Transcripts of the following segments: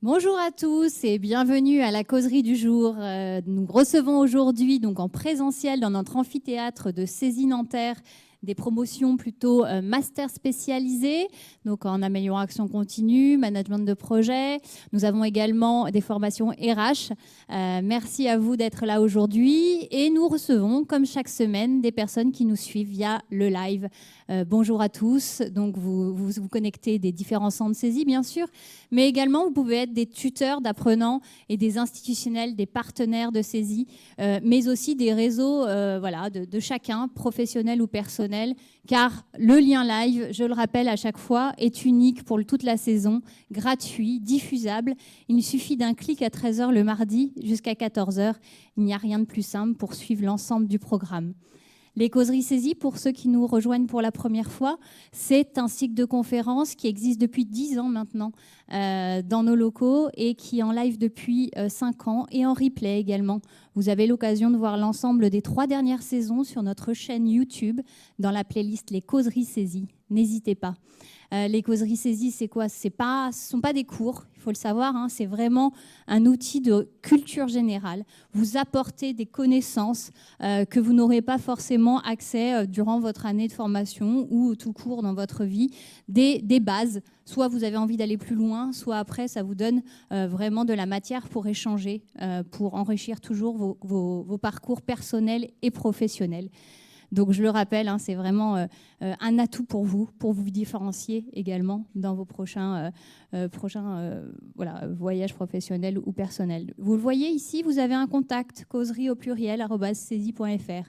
Bonjour à tous et bienvenue à la causerie du jour. Nous recevons aujourd'hui donc en présentiel dans notre amphithéâtre de Césy Nanterre des promotions plutôt master spécialisées, donc en amélioration continue, management de projet. Nous avons également des formations RH. Merci à vous d'être là aujourd'hui et nous recevons, comme chaque semaine, des personnes qui nous suivent via le live. Bonjour à tous. Donc vous connectez des différents centres Césy, bien sûr, mais également vous pouvez être des tuteurs d'apprenants et des institutionnels, des partenaires de Césy, mais aussi des réseaux de chacun, professionnel ou personnel, car le lien live, je le rappelle à chaque fois, est unique pour toute la saison, gratuit, diffusable. Il suffit d'un clic à 13h le mardi jusqu'à 14h. Il n'y a rien de plus simple pour suivre l'ensemble du programme. Les causeries Césy, pour ceux qui nous rejoignent pour la première fois, c'est un cycle de conférences qui existe depuis 10 ans maintenant dans nos locaux et qui est en live depuis 5 ans et en replay également. Vous avez l'occasion de voir l'ensemble des 3 dernières saisons sur notre chaîne YouTube dans la playlist Les causeries Césy. N'hésitez pas. Les causeries Césy, c'est quoi? Ce ne sont pas des cours, il faut le savoir, hein, c'est vraiment un outil de culture générale. Vous apportez des connaissances que vous n'aurez pas forcément accès durant votre année de formation ou tout court dans votre vie, des bases. Soit vous avez envie d'aller plus loin, soit après, ça vous donne vraiment de la matière pour échanger, pour enrichir toujours vos parcours personnels et professionnels. Donc, je le rappelle, hein, c'est vraiment un atout pour vous différencier également dans vos prochains voyages professionnels ou personnels. Vous le voyez ici, vous avez un contact, causerie@cesy.fr.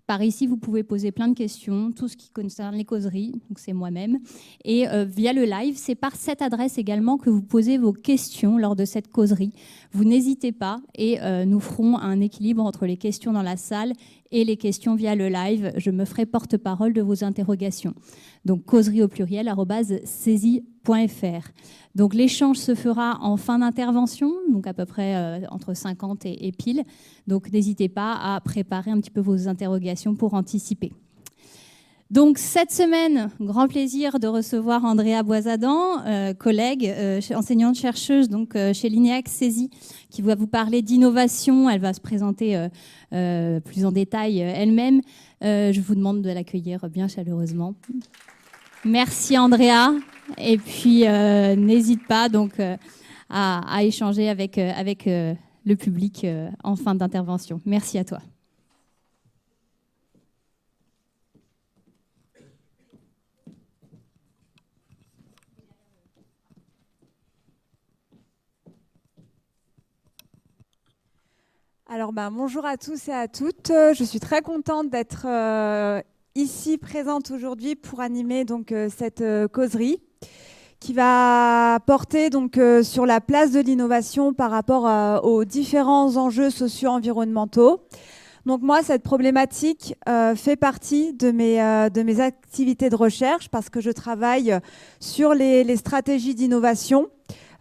Par ici, vous pouvez poser plein de questions, tout ce qui concerne les causeries, donc c'est moi-même. Et via le live, c'est par cette adresse également que vous posez vos questions lors de cette causerie. Vous n'hésitez pas et nous ferons un équilibre entre les questions dans la salle et les questions via le live. Je me ferai porte-parole de vos interrogations. Donc causerie@cesy.fr. Donc l'échange se fera en fin d'intervention, donc à peu près entre 50 et pile. Donc n'hésitez pas à préparer un petit peu vos interrogations pour anticiper. Donc cette semaine, grand plaisir de recevoir Andrea Boisadan, collègue, enseignante-chercheuse donc, chez l'INEAC Césy, qui va vous parler d'innovation. Elle va se présenter plus en détail elle-même. Je vous demande de l'accueillir bien chaleureusement. Merci Andrea. Et puis n'hésite pas donc, à échanger avec le public en fin d'intervention. Merci à toi. Alors, bonjour à tous et à toutes. Je suis très contente d'être ici présente aujourd'hui pour animer donc, cette causerie qui va porter donc, sur la place de l'innovation par rapport aux différents enjeux socio-environnementaux. Donc moi, cette problématique fait partie de mes activités de recherche parce que je travaille sur les stratégies d'innovation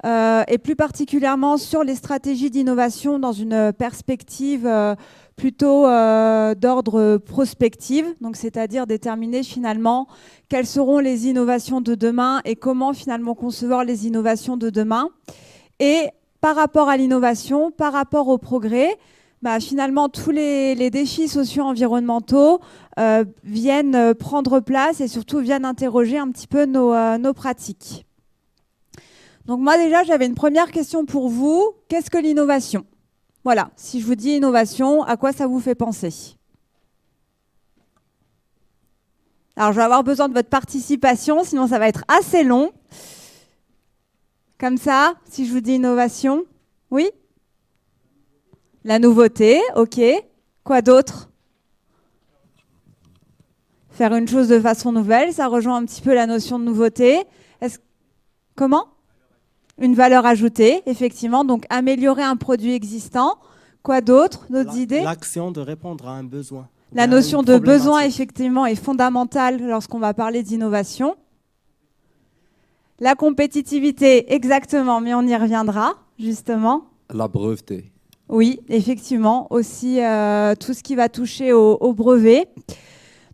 et plus particulièrement sur les stratégies d'innovation dans une perspective plutôt d'ordre prospective, donc c'est-à-dire déterminer finalement quelles seront les innovations de demain et comment finalement concevoir les innovations de demain. Et par rapport à l'innovation, par rapport au progrès, finalement tous les défis socio-environnementaux viennent prendre place et surtout viennent interroger un petit peu nos pratiques. Donc moi déjà, j'avais une première question pour vous. Qu'est-ce que l'innovation? Voilà, si je vous dis innovation, à quoi ça vous fait penser? Alors je vais avoir besoin de votre participation, sinon ça va être assez long. Comme ça, si je vous dis innovation, oui? La nouveauté, ok. Quoi d'autre? Faire une chose de façon nouvelle, ça rejoint un petit peu la notion de nouveauté. Comment? Une valeur ajoutée, effectivement. Donc, améliorer un produit existant. Quoi d'autre? D'autres idées? L'action de répondre à un besoin. La notion de besoin, effectivement, est fondamentale lorsqu'on va parler d'innovation. La compétitivité, exactement, mais on y reviendra, justement. La breveté. Oui, effectivement, aussi tout ce qui va toucher au brevet.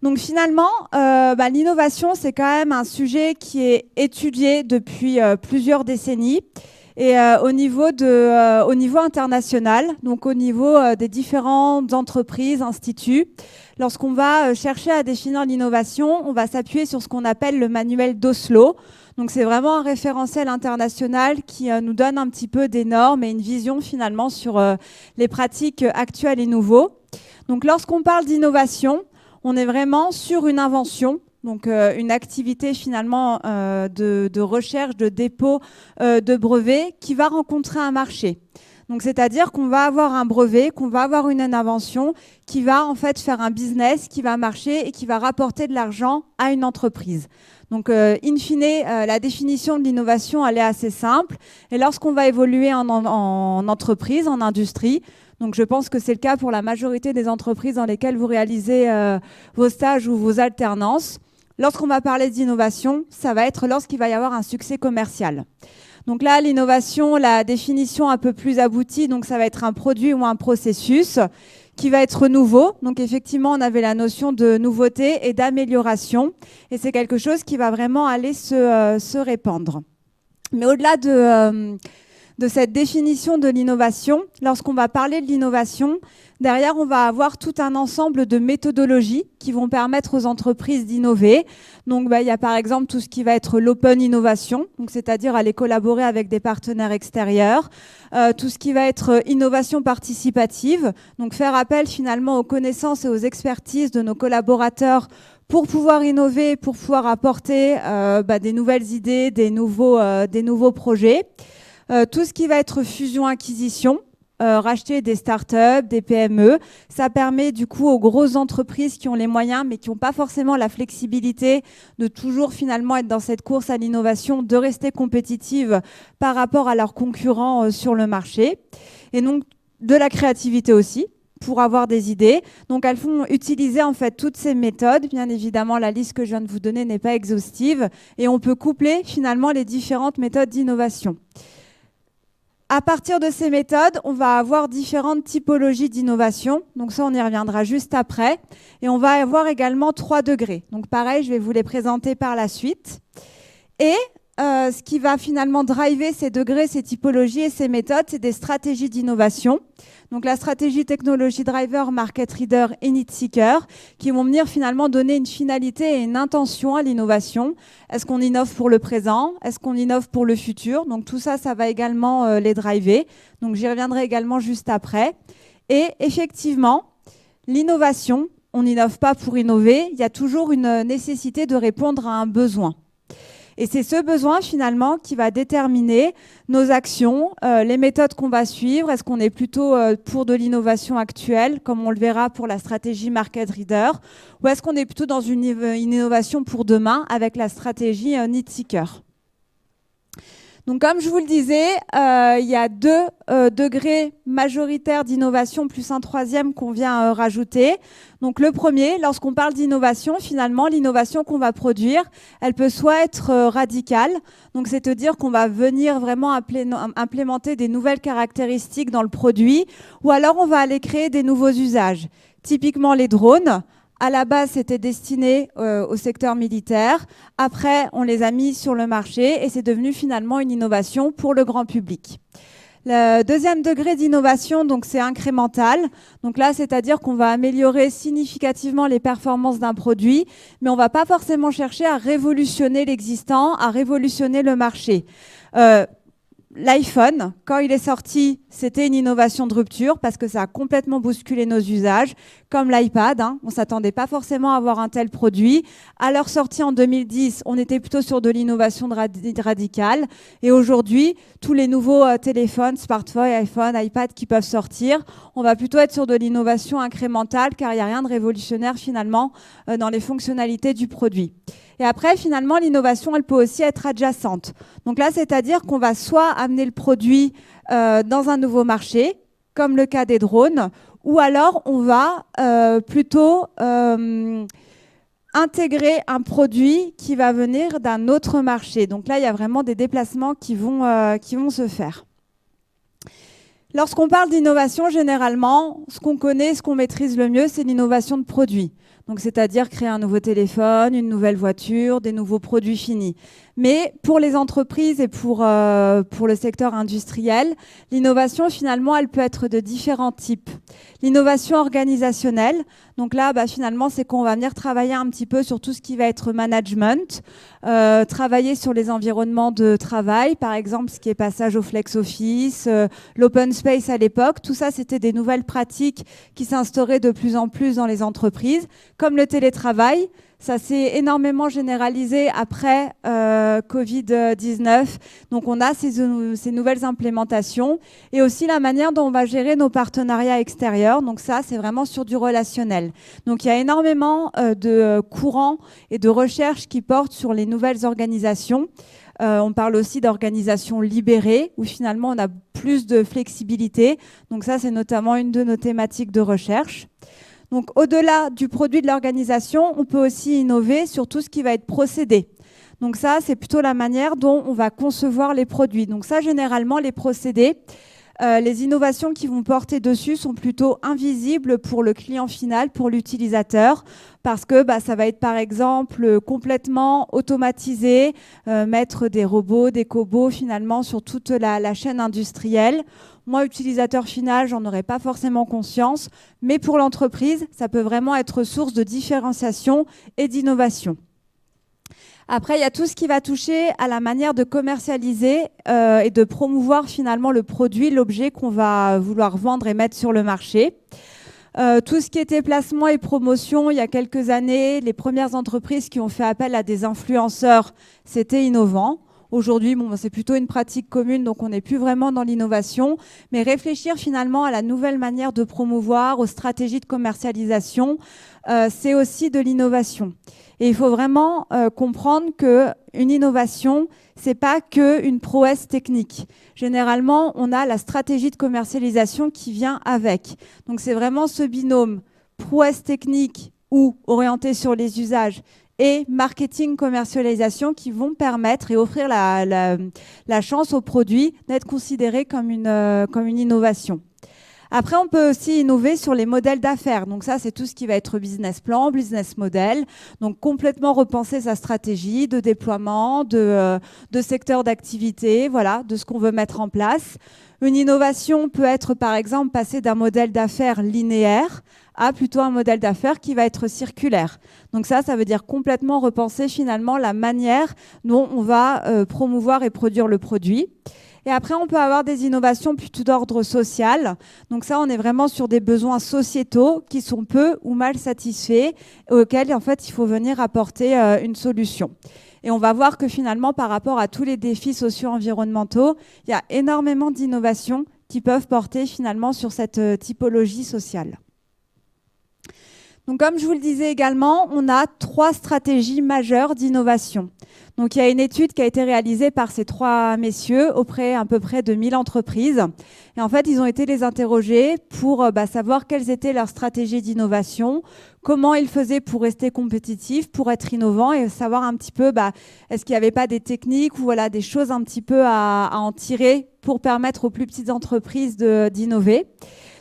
Donc finalement, l'innovation, c'est quand même un sujet qui est étudié depuis plusieurs décennies Et au niveau international, donc au niveau des différentes entreprises, instituts, lorsqu'on va chercher à définir l'innovation, on va s'appuyer sur ce qu'on appelle le manuel d'Oslo. Donc c'est vraiment un référentiel international qui nous donne un petit peu des normes et une vision finalement sur les pratiques actuelles et nouveaux. Donc lorsqu'on parle d'innovation, on est vraiment sur une invention, donc une activité finalement de recherche, de dépôt de brevets qui va rencontrer un marché. Donc c'est-à-dire qu'on va avoir un brevet, qu'on va avoir une invention qui va en fait faire un business, qui va marcher et qui va rapporter de l'argent à une entreprise. Donc in fine, la définition de l'innovation, elle est assez simple. Et lorsqu'on va évoluer en entreprise, en industrie, donc je pense que c'est le cas pour la majorité des entreprises dans lesquelles vous réalisez vos stages ou vos alternances. Lorsqu'on va parler d'innovation, ça va être lorsqu'il va y avoir un succès commercial. Donc là, l'innovation, la définition un peu plus aboutie, donc ça va être un produit ou un processus qui va être nouveau. Donc effectivement, on avait la notion de nouveauté et d'amélioration. Et c'est quelque chose qui va vraiment aller se répandre. Mais au-delà de cette définition de l'innovation, lorsqu'on va parler de l'innovation, derrière, on va avoir tout un ensemble de méthodologies qui vont permettre aux entreprises d'innover. Donc, il y a par exemple tout ce qui va être l'open innovation, c'est-à-dire aller collaborer avec des partenaires extérieurs. Tout ce qui va être innovation participative, donc faire appel finalement aux connaissances et aux expertises de nos collaborateurs pour pouvoir innover, pour pouvoir apporter des nouvelles idées, des nouveaux projets. Tout ce qui va être fusion-acquisition, racheter des startups, des PME, ça permet du coup aux grosses entreprises qui ont les moyens mais qui n'ont pas forcément la flexibilité de toujours finalement être dans cette course à l'innovation, de rester compétitives par rapport à leurs concurrents sur le marché. Et donc de la créativité aussi, pour avoir des idées. Donc elles font utiliser en fait toutes ces méthodes. Bien évidemment, la liste que je viens de vous donner n'est pas exhaustive et on peut coupler finalement les différentes méthodes d'innovation. À partir de ces méthodes, on va avoir différentes typologies d'innovation. Donc ça, on y reviendra juste après. Et on va avoir également 3 degrés. Donc pareil, je vais vous les présenter par la suite. Et ce qui va finalement driver ces degrés, ces typologies et ces méthodes, c'est des stratégies d'innovation. Donc la stratégie technologie driver, market reader et need seeker qui vont venir finalement donner une finalité et une intention à l'innovation. Est-ce qu'on innove pour le présent? Est-ce qu'on innove pour le futur? Donc tout ça, ça va également les driver. Donc j'y reviendrai également juste après. Et effectivement, l'innovation, on n'innove pas pour innover. Il y a toujours une nécessité de répondre à un besoin. Et c'est ce besoin finalement qui va déterminer nos actions, les méthodes qu'on va suivre. Est-ce qu'on est plutôt pour de l'innovation actuelle, comme on le verra pour la stratégie Market Reader, ou est-ce qu'on est plutôt dans une innovation pour demain avec la stratégie Need Seeker? Donc comme je vous le disais, il y a 2 degrés majoritaires d'innovation plus un 3e qu'on vient rajouter. Donc le premier, lorsqu'on parle d'innovation, finalement, l'innovation qu'on va produire, elle peut soit être radicale, donc c'est-à-dire qu'on va venir vraiment implémenter des nouvelles caractéristiques dans le produit, ou alors on va aller créer des nouveaux usages. Typiquement les drones. À la base, c'était destiné au secteur militaire. Après, on les a mis sur le marché et c'est devenu finalement une innovation pour le grand public. Le 2e degré d'innovation, donc c'est incrémental. Donc là, c'est-à-dire qu'on va améliorer significativement les performances d'un produit, mais on ne va pas forcément chercher à révolutionner l'existant, à révolutionner le marché. L'iPhone, quand il est sorti, c'était une innovation de rupture parce que ça a complètement bousculé nos usages, comme l'iPad. On ne s'attendait pas forcément à avoir un tel produit. À leur sortie en 2010, on était plutôt sur de l'innovation radicale. Et aujourd'hui, tous les nouveaux téléphones, smartphones, iPhone, iPad qui peuvent sortir, on va plutôt être sur de l'innovation incrémentale car il n'y a rien de révolutionnaire finalement dans les fonctionnalités du produit. Et après, finalement, l'innovation, elle peut aussi être adjacente. Donc là, c'est-à-dire qu'on va soit amener le produit dans un nouveau marché, comme le cas des drones, ou alors on va plutôt intégrer un produit qui va venir d'un autre marché. Donc là, il y a vraiment des déplacements qui vont se faire. Lorsqu'on parle d'innovation, généralement, ce qu'on connaît, ce qu'on maîtrise le mieux, c'est l'innovation de produit. Donc, c'est-à-dire créer un nouveau téléphone, une nouvelle voiture, des nouveaux produits finis. Mais pour les entreprises et pour le secteur industriel, l'innovation, finalement, elle peut être de différents types. L'innovation organisationnelle, donc là, finalement, c'est qu'on va venir travailler un petit peu sur tout ce qui va être management, travailler sur les environnements de travail, par exemple, ce qui est passage au flex office, l'open space à l'époque. Tout ça, c'était des nouvelles pratiques qui s'instauraient de plus en plus dans les entreprises, comme le télétravail. Ça s'est énormément généralisé après Covid-19. Donc, on a ces nouvelles implémentations et aussi la manière dont on va gérer nos partenariats extérieurs. Donc, ça, c'est vraiment sur du relationnel. Donc, il y a énormément de courants et de recherches qui portent sur les nouvelles organisations. On parle aussi d'organisations libérées où finalement, on a plus de flexibilité. Donc, ça, c'est notamment une de nos thématiques de recherche. Donc, au-delà du produit de l'organisation, on peut aussi innover sur tout ce qui va être procédé. Donc ça, c'est plutôt la manière dont on va concevoir les produits. Donc ça, généralement, les procédés, les innovations qui vont porter dessus sont plutôt invisibles pour le client final, pour l'utilisateur, parce que ça va être par exemple complètement automatisé, mettre des robots, des cobots finalement sur toute la chaîne industrielle. Moi, utilisateur final, j'en aurais pas forcément conscience, mais pour l'entreprise, ça peut vraiment être source de différenciation et d'innovation. Après, il y a tout ce qui va toucher à la manière de commercialiser et de promouvoir finalement le produit, l'objet qu'on va vouloir vendre et mettre sur le marché. Tout ce qui était placement et promotion, il y a quelques années, les premières entreprises qui ont fait appel à des influenceurs, c'était innovant. Aujourd'hui, c'est plutôt une pratique commune, donc on n'est plus vraiment dans l'innovation. Mais réfléchir finalement à la nouvelle manière de promouvoir, aux stratégies de commercialisation, c'est aussi de l'innovation. Et il faut vraiment comprendre qu'une innovation, ce n'est pas qu'une prouesse technique. Généralement, on a la stratégie de commercialisation qui vient avec. Donc c'est vraiment ce binôme prouesse technique ou orienté sur les usages et marketing, commercialisation qui vont permettre et offrir la chance au produit d'être considéré comme une innovation. Après, on peut aussi innover sur les modèles d'affaires. Donc ça, c'est tout ce qui va être business plan, business model. Donc complètement repenser sa stratégie de déploiement, de secteur d'activité, voilà, de ce qu'on veut mettre en place. Une innovation peut être, par exemple, passer d'un modèle d'affaires linéaire à plutôt un modèle d'affaires qui va être circulaire. Donc ça veut dire complètement repenser finalement la manière dont on va promouvoir et produire le produit. Et après, on peut avoir des innovations plutôt d'ordre social. Donc ça, on est vraiment sur des besoins sociétaux qui sont peu ou mal satisfaits et auxquels, en fait, il faut venir apporter une solution. Et on va voir que finalement, par rapport à tous les défis socio-environnementaux, il y a énormément d'innovations qui peuvent porter finalement sur cette typologie sociale. Donc, comme je vous le disais également, on a 3 stratégies majeures d'innovation. Donc, il y a une étude qui a été réalisée par ces 3 messieurs auprès à peu près de 1000 entreprises. Et en fait, ils ont été les interroger pour savoir quelles étaient leurs stratégies d'innovation, comment ils faisaient pour rester compétitifs, pour être innovants et savoir un petit peu est-ce qu'il n'y avait pas des techniques ou voilà, des choses un petit peu à en tirer pour permettre aux plus petites entreprises d'innover.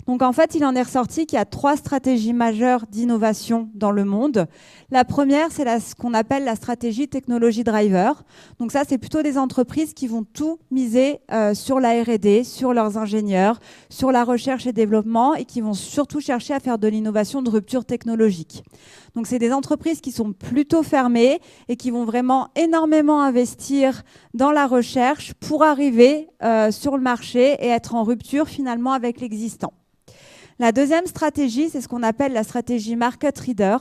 Donc en fait, il en est ressorti qu'il y a 3 stratégies majeures d'innovation dans le monde. La première, c'est ce qu'on appelle la stratégie technologie driver. Donc ça, c'est plutôt des entreprises qui vont tout miser sur la R&D, sur leurs ingénieurs, sur la recherche et développement et qui vont surtout chercher à faire de l'innovation de rupture technologique. Donc c'est des entreprises qui sont plutôt fermées et qui vont vraiment énormément investir dans la recherche pour arriver sur le marché et être en rupture finalement avec l'existant. La deuxième stratégie, c'est ce qu'on appelle la stratégie market reader.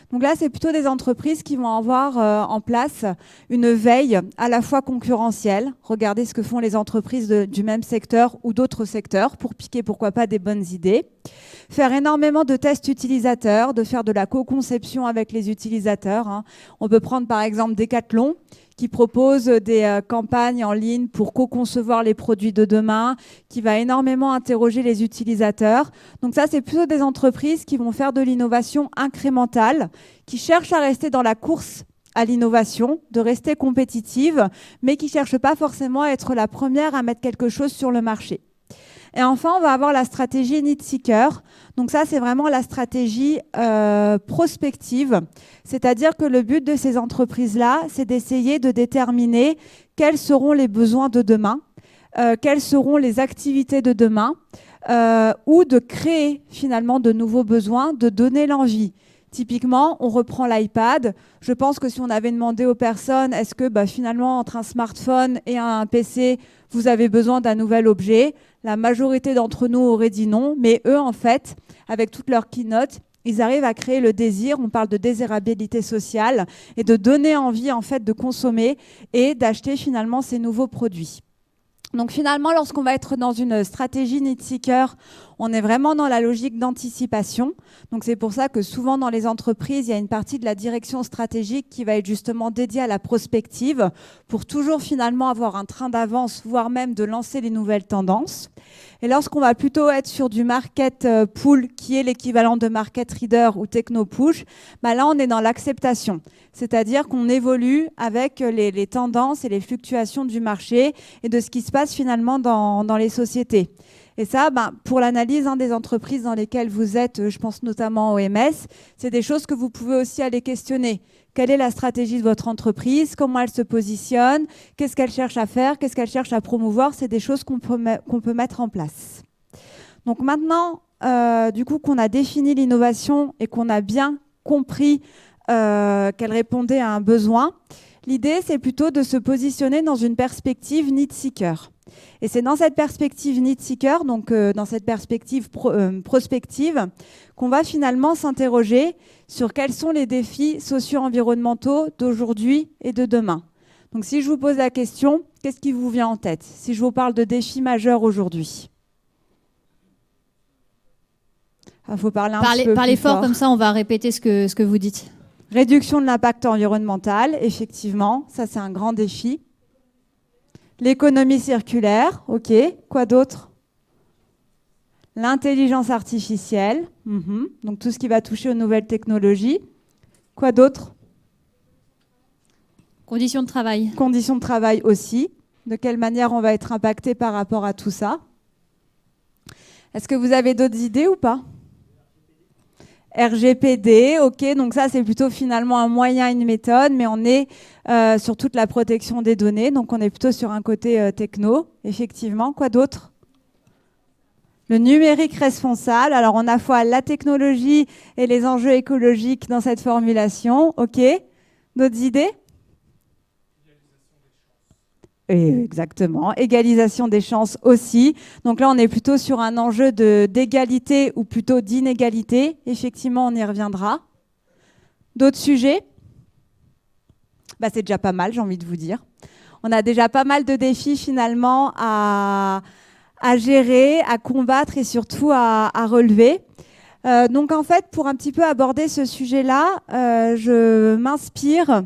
Donc là, c'est plutôt des entreprises qui vont avoir en place une veille à la fois concurrentielle. Regardez ce que font les entreprises du même secteur ou d'autres secteurs pour piquer, pourquoi pas, des bonnes idées. Faire énormément de tests utilisateurs, de faire de la co-conception avec les utilisateurs. On peut prendre par exemple Decathlon, qui propose des campagnes en ligne pour co-concevoir les produits de demain, qui va énormément interroger les utilisateurs. Donc ça, c'est plutôt des entreprises qui vont faire de l'innovation incrémentale, qui cherchent à rester dans la course à l'innovation, de rester compétitive, mais qui ne cherchent pas forcément à être la première à mettre quelque chose sur le marché. Et enfin, on va avoir la stratégie Need Seeker. Donc ça, c'est vraiment la stratégie prospective. C'est-à-dire que le but de ces entreprises-là, c'est d'essayer de déterminer quels seront les besoins de demain, quelles seront les activités de demain, ou de créer finalement de nouveaux besoins, de donner l'envie. Typiquement, on reprend l'iPad. Je pense que si on avait demandé aux personnes, est-ce que finalement, entre un smartphone et un PC, vous avez besoin d'un nouvel objet, la majorité d'entre nous auraient dit non. Mais eux, en fait, avec toute leur keynote, ils arrivent à créer le désir. On parle de désirabilité sociale et de donner envie, en fait, de consommer et d'acheter finalement ces nouveaux produits. Donc finalement, lorsqu'on va être dans une stratégie Need Seeker, on est vraiment dans la logique d'anticipation. Donc c'est pour ça que souvent dans les entreprises, il y a une partie de la direction stratégique qui va être justement dédiée à la prospective pour toujours finalement avoir un train d'avance, voire même de lancer les nouvelles tendances. Et lorsqu'on va plutôt être sur du market pull, qui est l'équivalent de market reader ou techno push, là on est dans l'acceptation. C'est-à-dire qu'on évolue avec les tendances et les fluctuations du marché et de ce qui se passe finalement dans les sociétés. Et ça, pour l'analyse des entreprises dans lesquelles vous êtes, je pense notamment au MS, c'est des choses que vous pouvez aussi aller questionner. Quelle est la stratégie de votre entreprise? Comment elle se positionne? Qu'est-ce qu'elle cherche à faire? Qu'est-ce qu'elle cherche à promouvoir? C'est des choses qu'on peut mettre en place. Donc maintenant, du coup, qu'on a défini l'innovation et qu'on a bien compris qu'elle répondait à un besoin, l'idée, c'est plutôt de se positionner dans une perspective Need Seeker. Et c'est dans cette perspective Need Seeker, donc dans cette perspective prospective, qu'on va finalement s'interroger sur quels sont les défis socio-environnementaux d'aujourd'hui et de demain. Donc si je vous pose la question, qu'est-ce qui vous vient en tête si je vous parle de défis majeurs aujourd'hui? Il faut parler un petit peu Parlez plus fort, comme ça on va répéter ce que vous dites. Réduction de l'impact environnemental, effectivement, ça c'est un grand défi. L'économie circulaire, ok. Quoi d'autre? L'intelligence artificielle, donc tout ce qui va toucher aux nouvelles technologies. Quoi d'autre? Conditions de travail. Conditions de travail aussi. De quelle manière on va être impacté par rapport à tout ça? Est-ce que vous avez d'autres idées ou pas? RGPD, ok, donc ça c'est plutôt finalement un moyen, une méthode, mais on est sur toute la protection des données, donc on est plutôt sur un côté techno, effectivement. Quoi d'autre? Le numérique responsable, alors on a à la fois la technologie et les enjeux écologiques dans cette formulation, ok. D'autres idées? Exactement, égalisation des chances aussi. Donc là, on est plutôt sur un enjeu d'égalité ou plutôt d'inégalité. Effectivement, on y reviendra. D'autres sujets? C'est déjà pas mal, j'ai envie de vous dire. On a déjà pas mal de défis finalement à gérer, à combattre et surtout à relever. Donc en fait, pour un petit peu aborder ce sujet-là, je m'inspire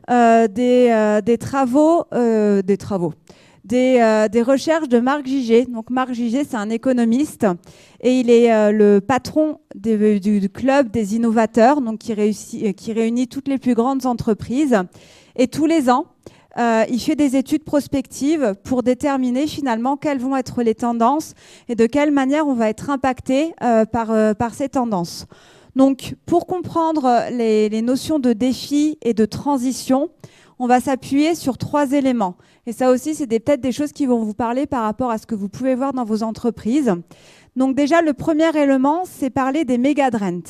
des recherches de Marc Gigé. Donc Marc Gigé, c'est un économiste et il est le patron du club des innovateurs, donc qui réunit toutes les plus grandes entreprises. Et tous les ans, il fait des études prospectives pour déterminer finalement quelles vont être les tendances et de quelle manière on va être impacté par ces tendances. Donc, pour comprendre les notions de défi et de transition, on va s'appuyer sur 3 éléments. Et ça aussi, c'est peut-être des choses qui vont vous parler par rapport à ce que vous pouvez voir dans vos entreprises. Donc déjà, le premier élément, c'est parler des mégatrends.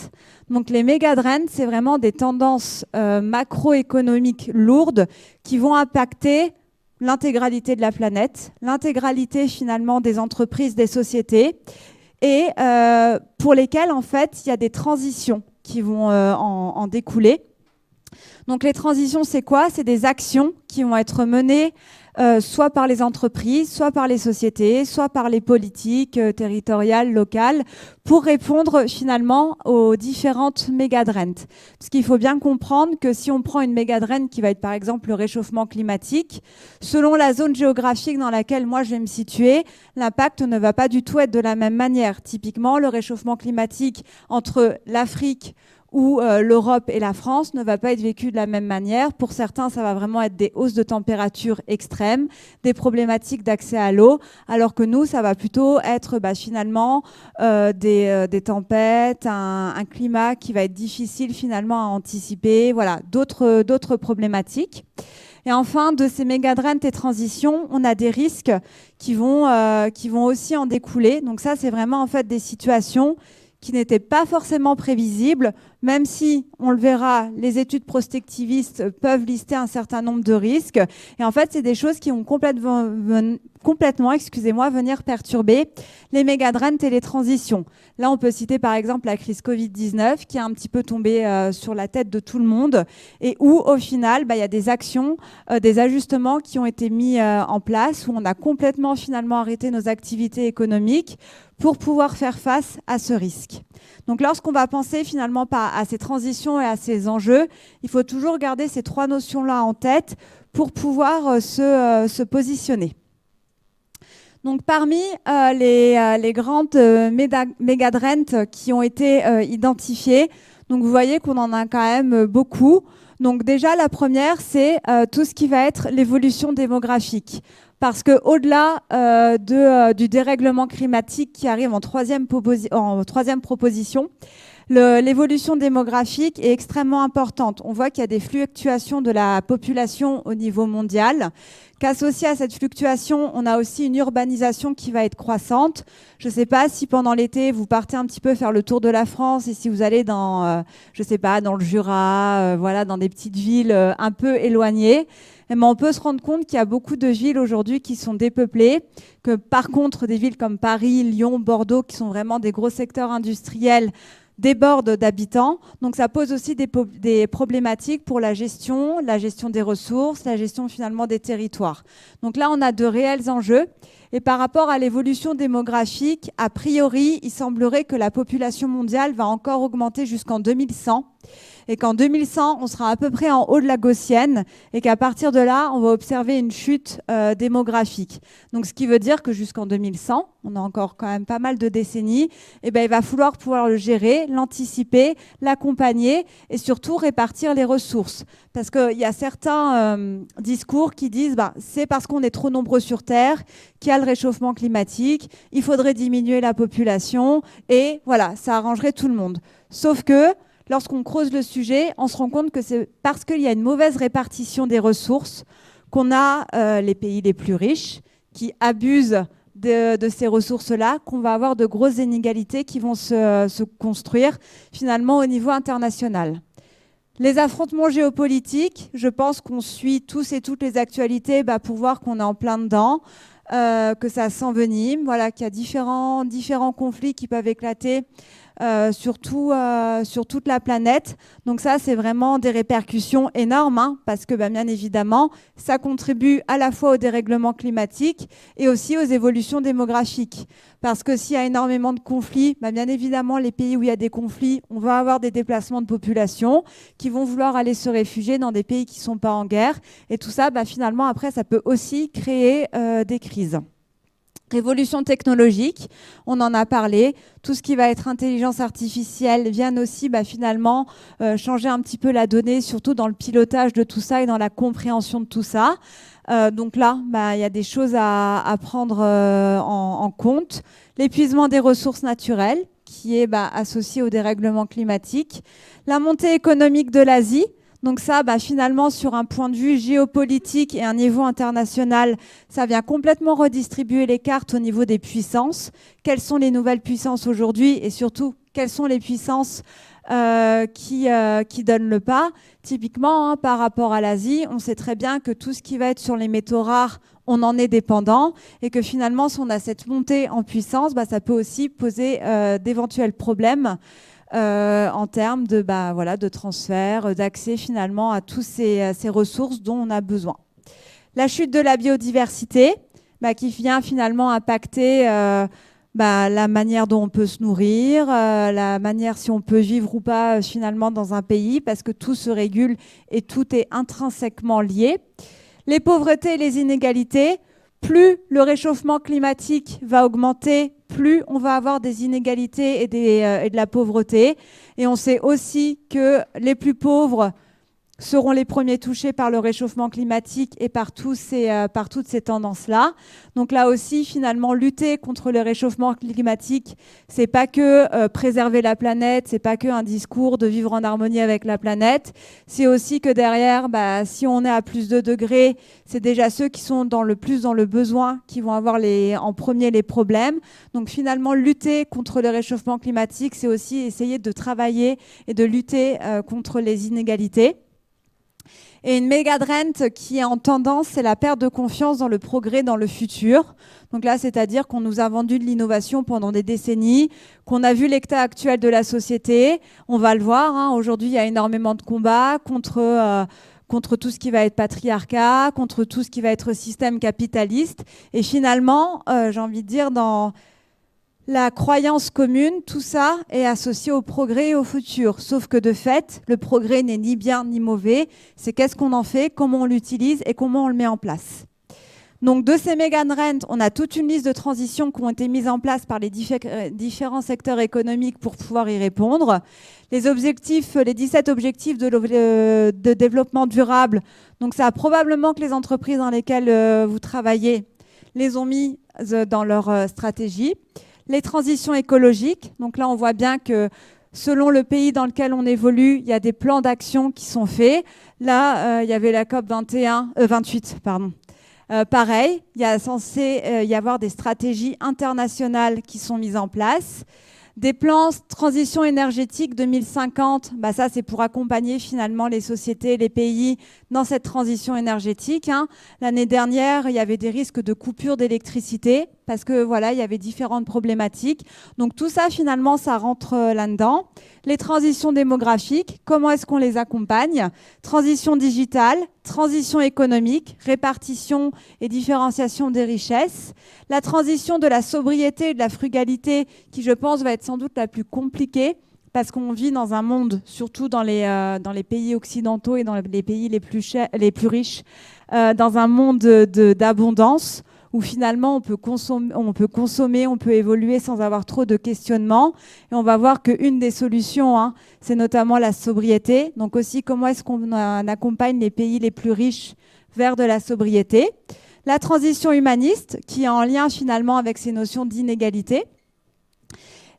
Donc les mégatrends, c'est vraiment des tendances macroéconomiques lourdes qui vont impacter l'intégralité de la planète, l'intégralité finalement des entreprises, des sociétés, et pour lesquelles, en fait, il y a des transitions qui vont en découler. Donc les transitions, c'est quoi? C'est des actions qui vont être menées soit par les entreprises, soit par les sociétés, soit par les politiques territoriales, locales, pour répondre finalement aux différentes mégatrends. Parce qu'il faut bien comprendre que si on prend une mégatrend qui va être par exemple le réchauffement climatique, selon la zone géographique dans laquelle moi je vais me situer, l'impact ne va pas du tout être de la même manière. Typiquement, le réchauffement climatique entre l'Afrique où l'Europe et la France ne va pas être vécue de la même manière. Pour certains, ça va vraiment être des hausses de température extrêmes, des problématiques d'accès à l'eau, alors que nous, ça va plutôt être finalement des tempêtes, un climat qui va être difficile finalement à anticiper, voilà, d'autres problématiques. Et enfin, de ces mégatrends et transitions, on a des risques qui vont aussi en découler. Donc ça, c'est vraiment en fait des situations qui n'étaient pas forcément prévisibles, même si, on le verra, les études prospectivistes peuvent lister un certain nombre de risques. Et en fait, c'est des choses qui vont complètement venir perturber les mégatrends et les transitions. Là, on peut citer par exemple la crise Covid-19 qui a un petit peu tombé sur la tête de tout le monde et où, au final, il y a des actions, des ajustements qui ont été mis en place, où on a complètement finalement arrêté nos activités économiques pour pouvoir faire face à ce risque. Donc lorsqu'on va penser finalement à ces transitions et à ces enjeux, il faut toujours garder ces trois notions-là en tête pour pouvoir se positionner. Donc parmi les grandes mégatrends qui ont été identifiées, donc vous voyez qu'on en a quand même beaucoup. Donc déjà la première, c'est tout ce qui va être l'évolution démographique. Parce qu'au-delà du dérèglement climatique qui arrive en troisième proposition, l'évolution démographique est extrêmement importante. On voit qu'il y a des fluctuations de la population au niveau mondial, qu'associé à cette fluctuation, on a aussi une urbanisation qui va être croissante. Je ne sais pas si pendant l'été, vous partez un petit peu faire le tour de la France et si vous allez dans, je sais pas, dans le Jura, voilà, dans des petites villes un peu éloignées. Mais on peut se rendre compte qu'il y a beaucoup de villes aujourd'hui qui sont dépeuplées, que par contre, des villes comme Paris, Lyon, Bordeaux, qui sont vraiment des gros secteurs industriels, débordent d'habitants. Donc ça pose aussi des problématiques pour la gestion des ressources, la gestion finalement des territoires. Donc là, on a de réels enjeux. Et par rapport à l'évolution démographique, a priori, il semblerait que la population mondiale va encore augmenter jusqu'en 2100. Et qu'en 2100, on sera à peu près en haut de la gaussienne et qu'à partir de là, on va observer une chute démographique. Donc, ce qui veut dire que jusqu'en 2100, on a encore quand même pas mal de décennies, il va falloir pouvoir le gérer, l'anticiper, l'accompagner et surtout répartir les ressources. Parce qu'il y a certains discours qui disent c'est parce qu'on est trop nombreux sur Terre qu'il y a le réchauffement climatique, il faudrait diminuer la population et voilà, ça arrangerait tout le monde. Sauf que lorsqu'on creuse le sujet, on se rend compte que c'est parce qu'il y a une mauvaise répartition des ressources qu'on a les pays les plus riches qui abusent de ces ressources-là, qu'on va avoir de grosses inégalités qui vont se construire finalement au niveau international. Les affrontements géopolitiques, je pense qu'on suit tous et toutes les actualités pour voir qu'on est en plein dedans, que ça s'envenime, voilà, qu'il y a différents conflits qui peuvent éclater sur toute la planète. Donc ça, c'est vraiment des répercussions énormes, parce que bien évidemment, ça contribue à la fois au dérèglement climatique et aussi aux évolutions démographiques. Parce que s'il y a énormément de conflits, bien évidemment, les pays où il y a des conflits, on va avoir des déplacements de population qui vont vouloir aller se réfugier dans des pays qui ne sont pas en guerre. Et tout ça, finalement, après, ça peut aussi créer des crises. Révolution technologique, on en a parlé. Tout ce qui va être intelligence artificielle vient aussi finalement changer un petit peu la donnée, surtout dans le pilotage de tout ça et dans la compréhension de tout ça. Donc là, il y a des choses à prendre en compte. L'épuisement des ressources naturelles, qui est associé au dérèglement climatique. La montée économique de l'Asie. Donc ça, finalement, sur un point de vue géopolitique et un niveau international, ça vient complètement redistribuer les cartes au niveau des puissances. Quelles sont les nouvelles puissances aujourd'hui et surtout, quelles sont les puissances qui donnent le pas? Typiquement, par rapport à l'Asie, on sait très bien que tout ce qui va être sur les métaux rares, on en est dépendant et que finalement, si on a cette montée en puissance, ça peut aussi poser d'éventuels problèmes en termes de transfert, d'accès finalement à toutes ces ressources dont on a besoin. La chute de la biodiversité qui vient finalement impacter la manière dont on peut se nourrir, la manière si on peut vivre ou pas finalement dans un pays, parce que tout se régule et tout est intrinsèquement lié. Les pauvretés et les inégalités, plus le réchauffement climatique va augmenter, plus on va avoir des inégalités et de la pauvreté. Et on sait aussi que les plus pauvres seront les premiers touchés par le réchauffement climatique et par toutes ces tendances-là. Donc là aussi, finalement, lutter contre le réchauffement climatique, c'est pas que préserver la planète, c'est pas que un discours de vivre en harmonie avec la planète, c'est aussi que derrière, si on est à plus de degrés, c'est déjà ceux qui sont plus dans le besoin qui vont avoir en premier les problèmes. Donc finalement, lutter contre le réchauffement climatique, c'est aussi essayer de travailler et de lutter contre les inégalités. Et une méga trend qui est en tendance, c'est la perte de confiance dans le progrès, dans le futur. Donc là, c'est-à-dire qu'on nous a vendu de l'innovation pendant des décennies, qu'on a vu l'état actuel de la société. On va le voir, hein, aujourd'hui, il y a énormément de combats contre tout ce qui va être patriarcat, contre tout ce qui va être système capitaliste. Et finalement, j'ai envie de dire, dans la croyance commune, tout ça est associé au progrès et au futur. Sauf que de fait, le progrès n'est ni bien ni mauvais. C'est qu'est-ce qu'on en fait, comment on l'utilise et comment on le met en place. Donc de ces méga-trends, on a toute une liste de transitions qui ont été mises en place par les différents secteurs économiques pour pouvoir y répondre. Les 17 objectifs de développement durable, donc ça probablement que les entreprises dans lesquelles vous travaillez les ont mis dans leur stratégie. Les transitions écologiques, donc là on voit bien que selon le pays dans lequel on évolue, il y a des plans d'action qui sont faits. Là, il y avait la COP 28, pardon. Pareil, il y a censé y avoir des stratégies internationales qui sont mises en place. Des plans transition énergétique 2050, ça c'est pour accompagner finalement les sociétés, les pays dans cette transition énergétique. Hein. L'année dernière, il y avait des risques de coupure d'électricité parce que voilà, il y avait différentes problématiques. Donc tout ça finalement, ça rentre là-dedans. Les transitions démographiques, comment est-ce qu'on les accompagne? Transition digitale, transition économique, répartition et différenciation des richesses. La transition de la sobriété et de la frugalité qui, je pense, va être sans doute la plus compliquée parce qu'on vit dans un monde, surtout dans les pays occidentaux et dans les pays les plus riches, dans un monde d'abondance où finalement on peut consommer, on peut évoluer sans avoir trop de questionnements. Et on va voir qu'une des solutions, c'est notamment la sobriété. Donc aussi, comment est-ce qu'on accompagne les pays les plus riches vers de la sobriété. La transition humaniste, qui est en lien finalement avec ces notions d'inégalité.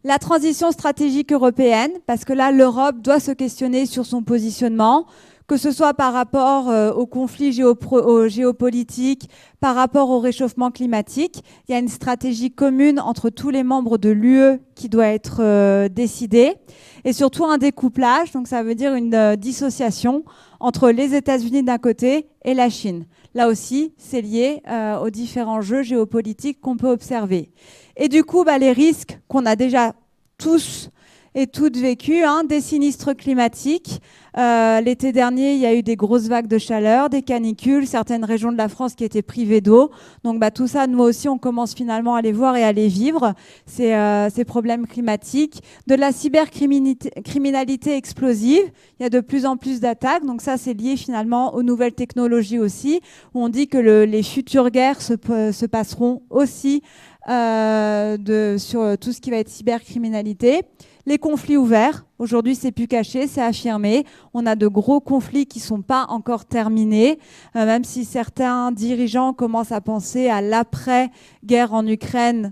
La transition stratégique européenne, parce que là, l'Europe doit se questionner sur son positionnement, que ce soit par rapport aux conflits géopolitiques, par rapport au réchauffement climatique. Il y a une stratégie commune entre tous les membres de l'UE qui doit être décidée. Et surtout un découplage, donc ça veut dire une dissociation entre les États-Unis d'un côté et la Chine. Là aussi, c'est lié aux différents jeux géopolitiques qu'on peut observer. Et du coup, les risques qu'on a déjà tous et toutes vécus, des sinistres climatiques. L'été dernier, il y a eu des grosses vagues de chaleur, des canicules, certaines régions de la France qui étaient privées d'eau. Donc tout ça, nous aussi, on commence finalement à les voir et à les vivre, ces problèmes climatiques. De la cybercriminalité explosive, il y a de plus en plus d'attaques. Donc ça, c'est lié finalement aux nouvelles technologies aussi, où on dit que les futures guerres se passeront aussi sur tout ce qui va être cybercriminalité. Les conflits ouverts, aujourd'hui c'est plus caché, c'est affirmé. On a de gros conflits qui ne sont pas encore terminés, même si certains dirigeants commencent à penser à l'après-guerre en Ukraine,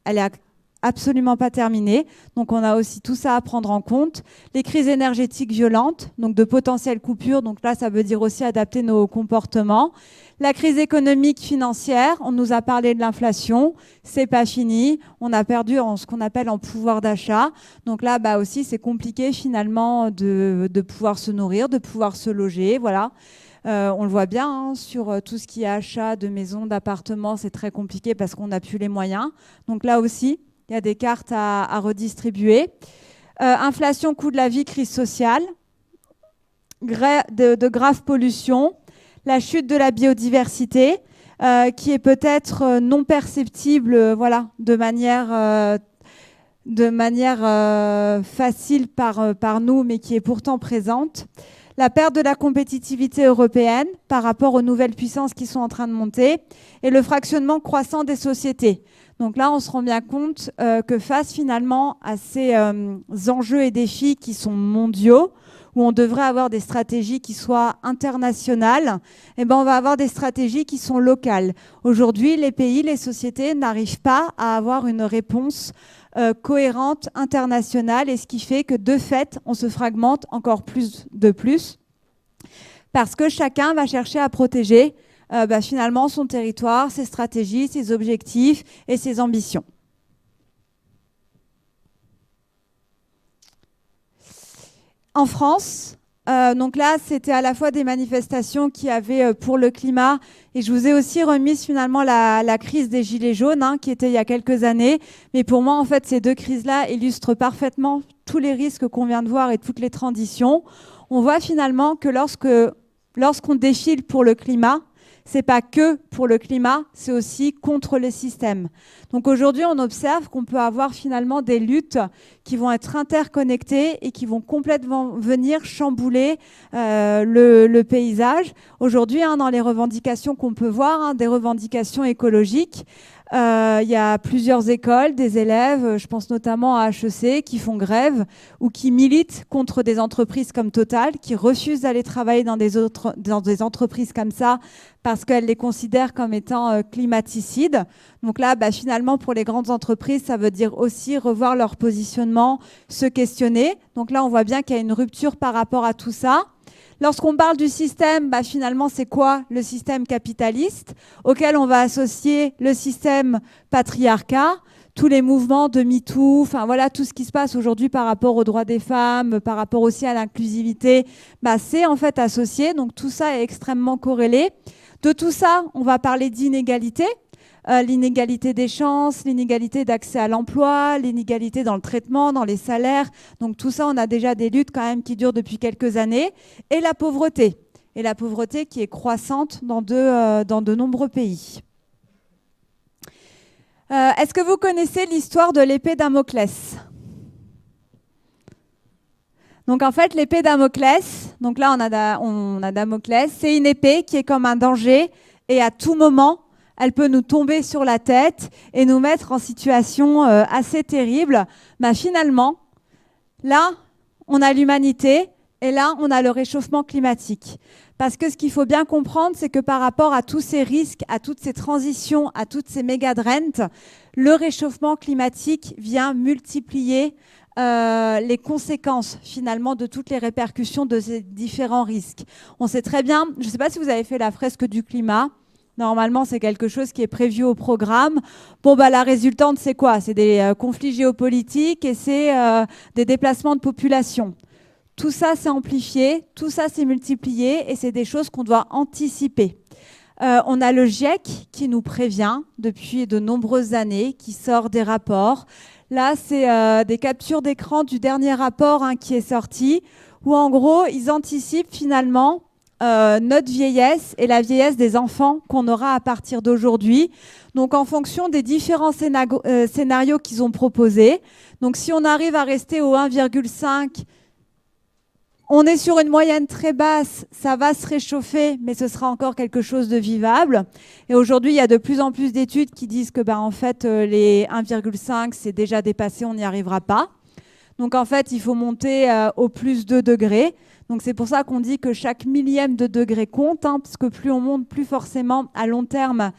elle est absolument pas terminée. Donc on a aussi tout ça à prendre en compte. Les crises énergétiques violentes, donc de potentielles coupures, donc là ça veut dire aussi adapter nos comportements. La crise économique financière, on nous a parlé de l'inflation, c'est pas fini, on a perdu ce qu'on appelle en pouvoir d'achat. Donc là aussi c'est compliqué finalement de pouvoir se nourrir, de pouvoir se loger, voilà. On le voit bien sur tout ce qui est achat de maisons, d'appartements, c'est très compliqué parce qu'on n'a plus les moyens. Donc là aussi, il y a des cartes à redistribuer. Inflation, coût de la vie, crise sociale, de graves pollutions, la chute de la biodiversité, qui est peut-être non perceptible de manière facile par nous, mais qui est pourtant présente. La perte de la compétitivité européenne par rapport aux nouvelles puissances qui sont en train de monter et le fractionnement croissant des sociétés. Donc là, on se rend bien compte que face finalement à ces enjeux et défis qui sont mondiaux, où on devrait avoir des stratégies qui soient internationales, eh ben on va avoir des stratégies qui sont locales. Aujourd'hui, les pays, les sociétés n'arrivent pas à avoir une réponse cohérente internationale, et ce qui fait que de fait, on se fragmente encore plus, parce que chacun va chercher à protéger finalement son territoire, ses stratégies, ses objectifs et ses ambitions. En France, donc là, c'était à la fois des manifestations qui avaient pour le climat, et je vous ai aussi remis finalement la crise des Gilets jaunes, qui était il y a quelques années. Mais pour moi, en fait, ces deux crises-là illustrent parfaitement tous les risques qu'on vient de voir et toutes les transitions. On voit finalement que lorsqu'on défile pour le climat, c'est pas que pour le climat, c'est aussi contre les systèmes. Donc aujourd'hui, on observe qu'on peut avoir finalement des luttes qui vont être interconnectées et qui vont complètement venir chambouler le paysage. Aujourd'hui, dans les revendications qu'on peut voir, des revendications écologiques, il y a plusieurs écoles, des élèves, je pense notamment à HEC, qui font grève ou qui militent contre des entreprises comme Total, qui refusent d'aller travailler dans des entreprises comme ça parce qu'elles les considèrent comme étant climaticides. Donc là, finalement, pour les grandes entreprises, ça veut dire aussi revoir leur positionnement, se questionner. Donc là, on voit bien qu'il y a une rupture par rapport à tout ça. Lorsqu'on parle du système, finalement, c'est quoi le système capitaliste auquel on va associer le système patriarcat, tous les mouvements de MeToo, enfin voilà, tout ce qui se passe aujourd'hui par rapport aux droits des femmes, par rapport aussi à l'inclusivité, c'est en fait associé. Donc tout ça est extrêmement corrélé. De tout ça, on va parler d'inégalité. L'inégalité des chances, l'inégalité d'accès à l'emploi, l'inégalité dans le traitement, dans les salaires. Donc tout ça, on a déjà des luttes quand même qui durent depuis quelques années. Et la pauvreté. Et la pauvreté qui est croissante dans de nombreux pays. Est-ce que vous connaissez l'histoire de l'épée Damoclès ? Donc en fait, l'épée Damoclès, donc là on a Damoclès, c'est une épée qui est comme un danger, et à tout moment, elle peut nous tomber sur la tête et nous mettre en situation assez terrible. Finalement, là, on a l'humanité, et là, on a le réchauffement climatique. Parce que ce qu'il faut bien comprendre, c'est que par rapport à tous ces risques, à toutes ces transitions, à toutes ces méga-trends, le réchauffement climatique vient multiplier les conséquences finalement de toutes les répercussions de ces différents risques. On sait très bien, je ne sais pas si vous avez fait la fresque du climat. Normalement, c'est quelque chose qui est prévu au programme. La résultante, c'est quoi ? C'est des conflits géopolitiques et c'est des déplacements de population. Tout ça, c'est amplifié, tout ça, c'est multiplié, et c'est des choses qu'on doit anticiper. On a le GIEC qui nous prévient depuis de nombreuses années, qui sort des rapports. Là, c'est des captures d'écran du dernier rapport qui est sorti, où en gros, ils anticipent finalement notre vieillesse et la vieillesse des enfants qu'on aura à partir d'aujourd'hui. Donc en fonction des différents scénarios qu'ils ont proposés. Donc si on arrive à rester au 1,5, on est sur une moyenne très basse, ça va se réchauffer, mais ce sera encore quelque chose de vivable. Et aujourd'hui, il y a de plus en plus d'études qui disent que en fait, les 1,5, c'est déjà dépassé, on n'y arrivera pas. Donc en fait, il faut monter au plus 2 degrés. Donc c'est pour ça qu'on dit que chaque millième de degré compte, parce que plus on monte, plus forcément, à long terme,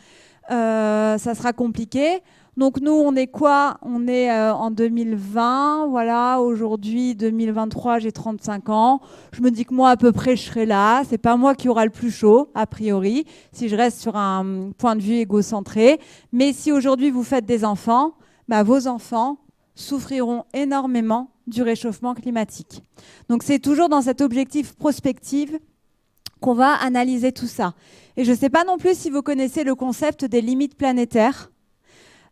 ça sera compliqué. Donc nous, on est quoi ? On est en 2020, voilà, aujourd'hui, 2023, j'ai 35 ans. Je me dis que moi, à peu près, je serai là. C'est pas moi qui aura le plus chaud, a priori, si je reste sur un point de vue égocentré. Mais si aujourd'hui, vous faites des enfants, vos enfants souffriront énormément du réchauffement climatique. Donc c'est toujours dans cet objectif prospectif qu'on va analyser tout ça. Et je ne sais pas non plus si vous connaissez le concept des limites planétaires.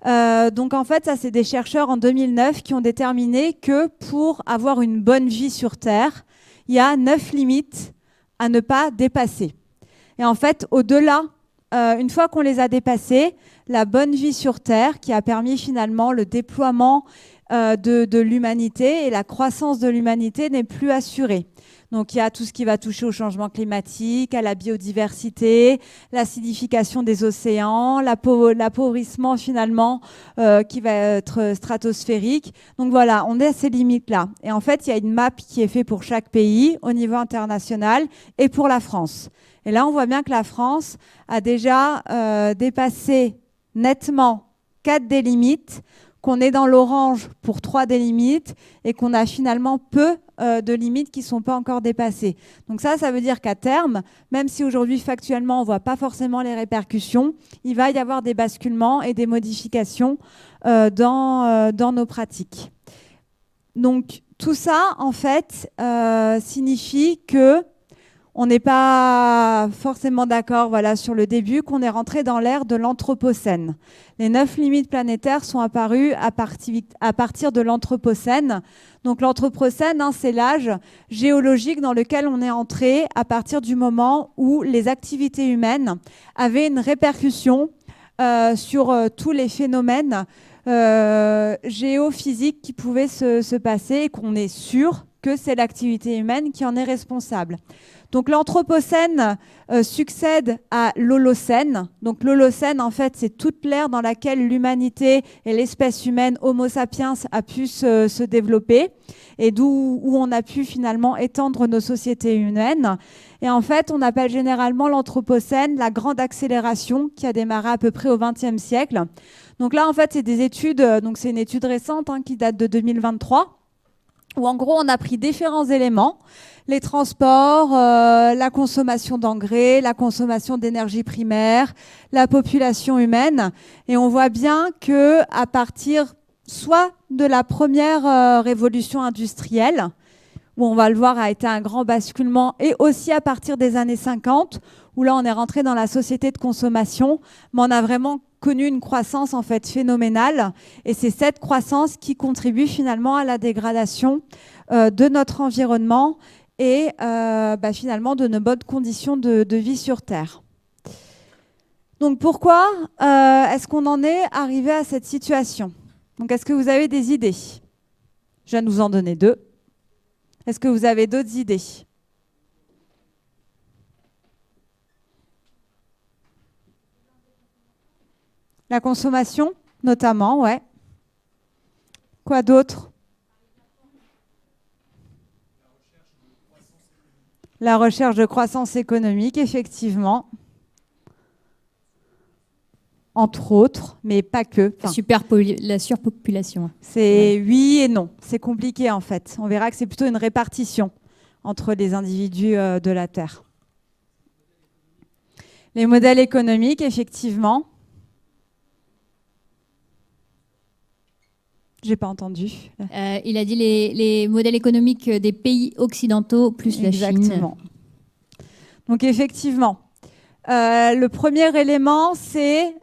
Donc en fait, ça c'est des chercheurs en 2009 qui ont déterminé que pour avoir une bonne vie sur Terre, il y a 9 limites à ne pas dépasser. Et en fait, au-delà, une fois qu'on les a dépassées, la bonne vie sur Terre, qui a permis finalement le déploiement de l'humanité, et la croissance de l'humanité n'est plus assurée. Donc il y a tout ce qui va toucher au changement climatique, à la biodiversité, l'acidification des océans, l'appauvrissement finalement qui va être stratosphérique. Donc voilà, on est à ces limites-là. Et en fait, il y a une map qui est faite pour chaque pays au niveau international et pour la France. Et là, on voit bien que la France a déjà dépassé nettement 4 des limites, qu'on est dans l'orange pour 3 des limites et qu'on a finalement peu de limites qui ne sont pas encore dépassées. Donc ça veut dire qu'à terme, même si aujourd'hui factuellement on ne voit pas forcément les répercussions, il va y avoir des basculements et des modifications dans nos pratiques. Donc tout ça, en fait, signifie que on n'est pas forcément d'accord sur le début, qu'on est rentré dans l'ère de l'Anthropocène. Les 9 limites planétaires sont apparues à partir de l'Anthropocène. Donc l'Anthropocène, c'est l'âge géologique dans lequel on est entré à partir du moment où les activités humaines avaient une répercussion sur tous les phénomènes géophysiques qui pouvaient se passer, et qu'on est sûr que c'est l'activité humaine qui en est responsable. Donc l'Anthropocène succède à l'Holocène. Donc l'Holocène, en fait, c'est toute l'ère dans laquelle l'humanité et l'espèce humaine Homo sapiens a pu se développer, et où on a pu finalement étendre nos sociétés humaines. Et en fait, on appelle généralement l'Anthropocène la grande accélération qui a démarré à peu près au XXe siècle. Donc là, en fait, c'est des études, donc c'est une étude récente qui date de 2023, où en gros, on a pris différents éléments, les transports, la consommation d'engrais, la consommation d'énergie primaire, la population humaine, et on voit bien qu'à partir soit de la première révolution industrielle, où on va le voir a été un grand basculement, et aussi à partir des années 50, où là on est rentré dans la société de consommation, mais on a vraiment connu une croissance en fait phénoménale, et c'est cette croissance qui contribue finalement à la dégradation de notre environnement et finalement de nos bonnes conditions de vie sur Terre. Donc pourquoi est-ce qu'on en est arrivé à cette situation? Donc est-ce que vous avez des idées? Je viens de vous en donner 2. Est-ce que vous avez d'autres idées? La consommation, notamment, ouais. Quoi d'autre? La recherche de croissance économique, effectivement. Entre autres, mais pas que. La surpopulation. C'est oui et non. C'est compliqué, en fait. On verra que c'est plutôt une répartition entre les individus de la Terre. Les modèles économiques, effectivement. J'ai pas entendu. Il a dit les modèles économiques des pays occidentaux plus la Chine. Exactement. Donc effectivement, le premier élément, c'est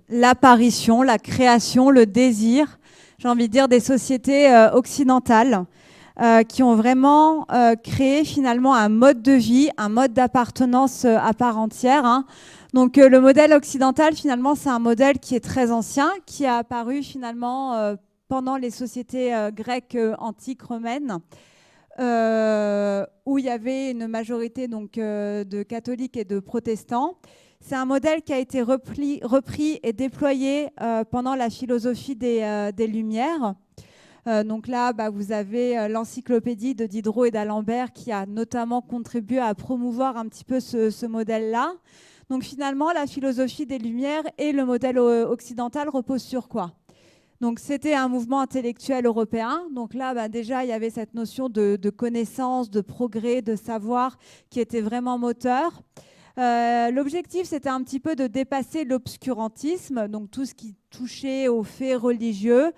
l'apparition, la création, le désir, j'ai envie de dire, des sociétés occidentales qui ont vraiment créé finalement un mode de vie, un mode d'appartenance à part entière. Donc le modèle occidental, finalement, c'est un modèle qui est très ancien, qui a apparu finalement pendant les sociétés grecques antiques romaines, où il y avait une majorité de catholiques et de protestants. C'est un modèle qui a été repris et déployé pendant la philosophie des Lumières. Donc là, vous avez l'encyclopédie de Diderot et d'Alembert qui a notamment contribué à promouvoir un petit peu ce modèle-là. Donc finalement, la philosophie des Lumières et le modèle occidental reposent sur quoi? Donc c'était un mouvement intellectuel européen. Donc là, déjà, il y avait cette notion de connaissance, de progrès, de savoir qui était vraiment moteur. L'objectif, c'était un petit peu de dépasser l'obscurantisme, donc tout ce qui touchait aux faits religieux,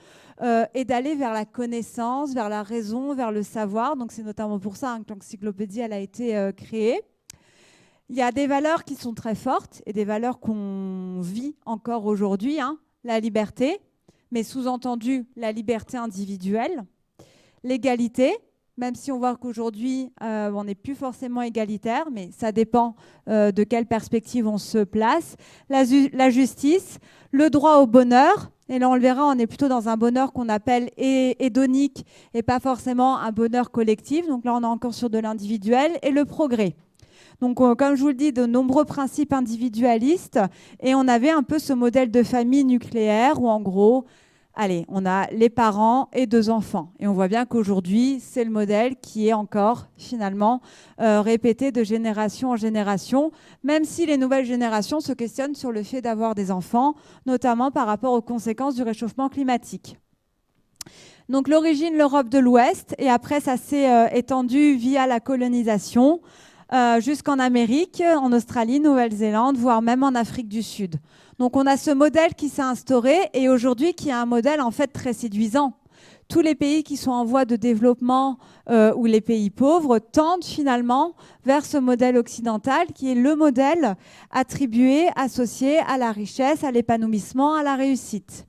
et d'aller vers la connaissance, vers la raison, vers le savoir. Donc c'est notamment pour ça que l'encyclopédie elle a été créée. Il y a des valeurs qui sont très fortes et des valeurs qu'on vit encore aujourd'hui, la liberté, mais sous-entendu la liberté individuelle, l'égalité, même si on voit qu'aujourd'hui, on n'est plus forcément égalitaire, mais ça dépend de quelle perspective on se place, la justice, le droit au bonheur Et là, on le verra, on est plutôt dans un bonheur qu'on appelle hédonique et pas forcément un bonheur collectif. Donc là, on est encore sur de l'individuel et le progrès. Donc, comme je vous le dis, de nombreux principes individualistes. Et on avait un peu ce modèle de famille nucléaire où, en gros, allez, on a les parents et 2 enfants. Et on voit bien qu'aujourd'hui, c'est le modèle qui est encore, finalement, répété de génération en génération, même si les nouvelles générations se questionnent sur le fait d'avoir des enfants, notamment par rapport aux conséquences du réchauffement climatique. Donc, l'origine, l'Europe de l'Ouest. Et après, ça s'est étendu via la colonisation jusqu'en Amérique, en Australie, Nouvelle-Zélande, voire même en Afrique du Sud. Donc on a ce modèle qui s'est instauré et aujourd'hui qui est un modèle en fait très séduisant. Tous les pays qui sont en voie de développement ou les pays pauvres tendent finalement vers ce modèle occidental qui est le modèle attribué, associé à la richesse, à l'épanouissement, à la réussite.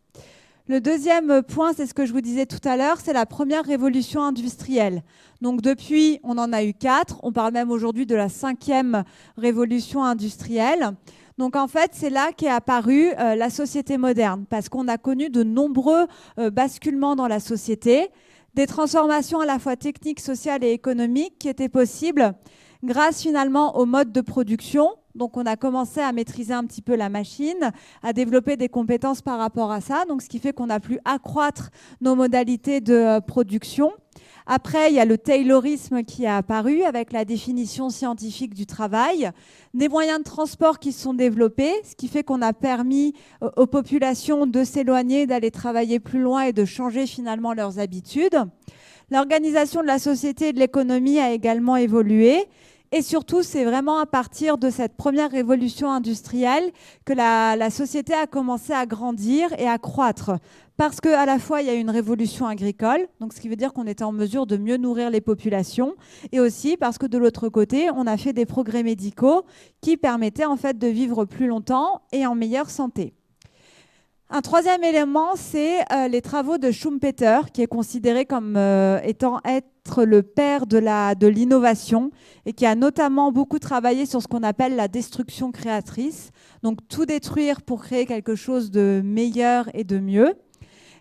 Le deuxième point, c'est ce que je vous disais tout à l'heure, c'est la première révolution industrielle. Donc depuis, on en a eu 4. On parle même aujourd'hui de la 5e révolution industrielle. Donc en fait, c'est là qu'est apparue la société moderne, parce qu'on a connu de nombreux basculements dans la société, des transformations à la fois techniques, sociales et économiques qui étaient possibles grâce finalement au mode de production. Donc, on a commencé à maîtriser un petit peu la machine, à développer des compétences par rapport à ça. Donc, ce qui fait qu'on a pu accroître nos modalités de production. Après, il y a le taylorisme qui est apparu avec la définition scientifique du travail, des moyens de transport qui se sont développés, ce qui fait qu'on a permis aux populations de s'éloigner, d'aller travailler plus loin et de changer finalement leurs habitudes. L'organisation de la société et de l'économie a également évolué. Et surtout, c'est vraiment à partir de cette première révolution industrielle que la société a commencé à grandir et à croître. Parce qu'à la fois, il y a eu une révolution agricole, donc ce qui veut dire qu'on était en mesure de mieux nourrir les populations, et aussi parce que de l'autre côté, on a fait des progrès médicaux qui permettaient en fait de vivre plus longtemps et en meilleure santé. Un troisième élément, c'est les travaux de Schumpeter, qui est considéré comme étant être le père de l'innovation et qui a notamment beaucoup travaillé sur ce qu'on appelle la destruction créatrice. Donc tout détruire pour créer quelque chose de meilleur et de mieux.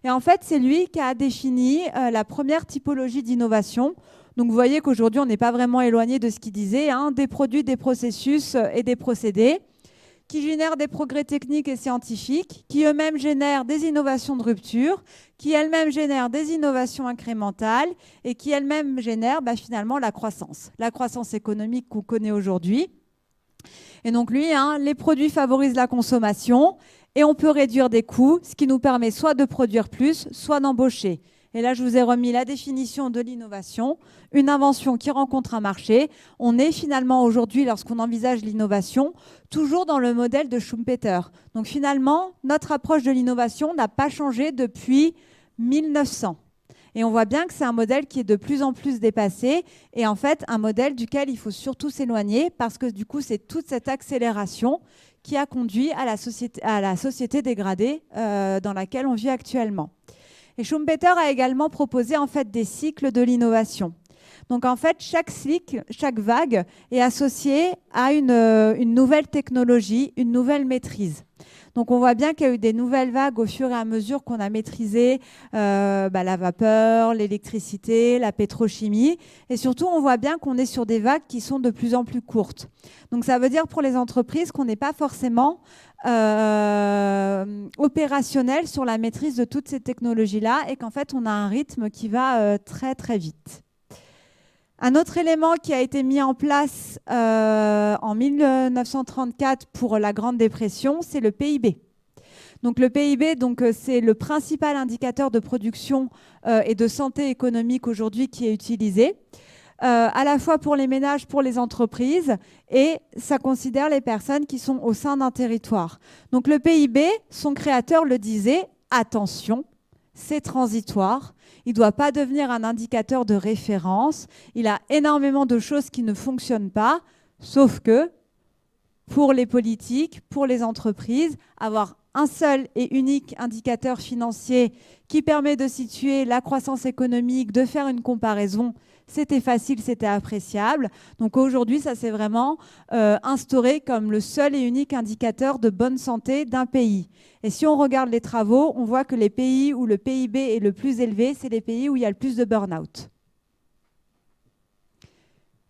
Et en fait, c'est lui qui a défini la première typologie d'innovation. Donc vous voyez qu'aujourd'hui, on n'est pas vraiment éloigné de ce qu'il disait, hein, des produits, des processus et des procédés qui génèrent des progrès techniques et scientifiques, qui eux-mêmes génèrent des innovations de rupture, qui elles-mêmes génèrent des innovations incrémentales et qui elles-mêmes génèrent finalement la croissance économique qu'on connaît aujourd'hui. Et donc lui, les produits favorisent la consommation et on peut réduire des coûts, ce qui nous permet soit de produire plus, soit d'embaucher. Et là, je vous ai remis la définition de l'innovation, une invention qui rencontre un marché. On est finalement aujourd'hui, lorsqu'on envisage l'innovation, toujours dans le modèle de Schumpeter. Donc finalement, notre approche de l'innovation n'a pas changé depuis 1900. Et on voit bien que c'est un modèle qui est de plus en plus dépassé et en fait un modèle duquel il faut surtout s'éloigner parce que du coup, c'est toute cette accélération qui a conduit à la société dégradée dans laquelle on vit actuellement. Et Schumpeter a également proposé en fait des cycles de l'innovation. Donc en fait, chaque cycle, chaque vague est associée à une nouvelle technologie, une nouvelle maîtrise. Donc on voit bien qu'il y a eu des nouvelles vagues au fur et à mesure qu'on a maîtrisé la vapeur, l'électricité, la pétrochimie. Et surtout, on voit bien qu'on est sur des vagues qui sont de plus en plus courtes. Donc ça veut dire pour les entreprises qu'on n'est pas forcément opérationnel sur la maîtrise de toutes ces technologies-là et qu'en fait, on a un rythme qui va très, très vite. Un autre élément qui a été mis en place en 1934 pour la Grande Dépression, c'est le PIB. Donc le PIB, c'est le principal indicateur de production et de santé économique aujourd'hui qui est utilisé, à la fois pour les ménages, pour les entreprises, et ça considère les personnes qui sont au sein d'un territoire. Donc le PIB, son créateur le disait, attention, c'est transitoire. Il ne doit pas devenir un indicateur de référence. Il a énormément de choses qui ne fonctionnent pas, sauf que pour les politiques, pour les entreprises, avoir un seul et unique indicateur financier qui permet de situer la croissance économique, de faire une comparaison. C'était facile, c'était appréciable. Donc aujourd'hui, ça s'est vraiment instauré comme le seul et unique indicateur de bonne santé d'un pays. Et si on regarde les travaux, on voit que les pays où le PIB est le plus élevé, c'est les pays où il y a le plus de burn-out.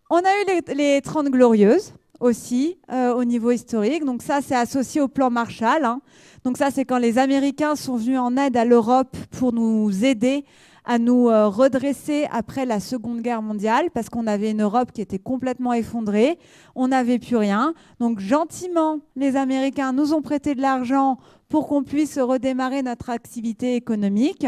On a eu les 30 glorieuses aussi au niveau historique. Donc ça, c'est associé au plan Marshall. Hein. Donc ça, c'est quand les Américains sont venus en aide à l'Europe pour nous aider à nous redresser après la Seconde Guerre mondiale, parce qu'on avait une Europe qui était complètement effondrée, on n'avait plus rien. Donc gentiment, les Américains nous ont prêté de l'argent pour qu'on puisse redémarrer notre activité économique.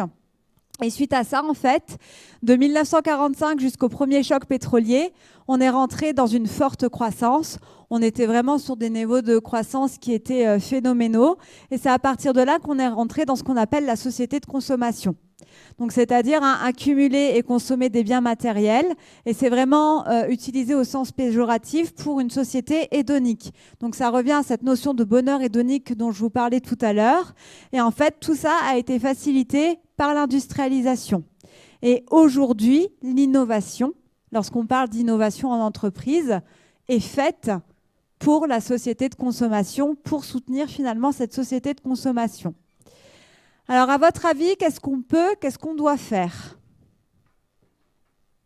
Et suite à ça, en fait, de 1945 jusqu'au premier choc pétrolier, on est rentré dans une forte croissance. On était vraiment sur des niveaux de croissance qui étaient phénoménaux. Et c'est à partir de là qu'on est rentré dans ce qu'on appelle la société de consommation. Donc, c'est-à-dire accumuler et consommer des biens matériels. Et c'est vraiment utilisé au sens péjoratif pour une société hédonique. Donc, ça revient à cette notion de bonheur hédonique dont je vous parlais tout à l'heure. Et en fait, tout ça a été facilité par l'industrialisation. Et aujourd'hui, l'innovation, lorsqu'on parle d'innovation en entreprise, est faite pour la société de consommation, pour soutenir finalement cette société de consommation. Alors, à votre avis, qu'est-ce qu'on doit faire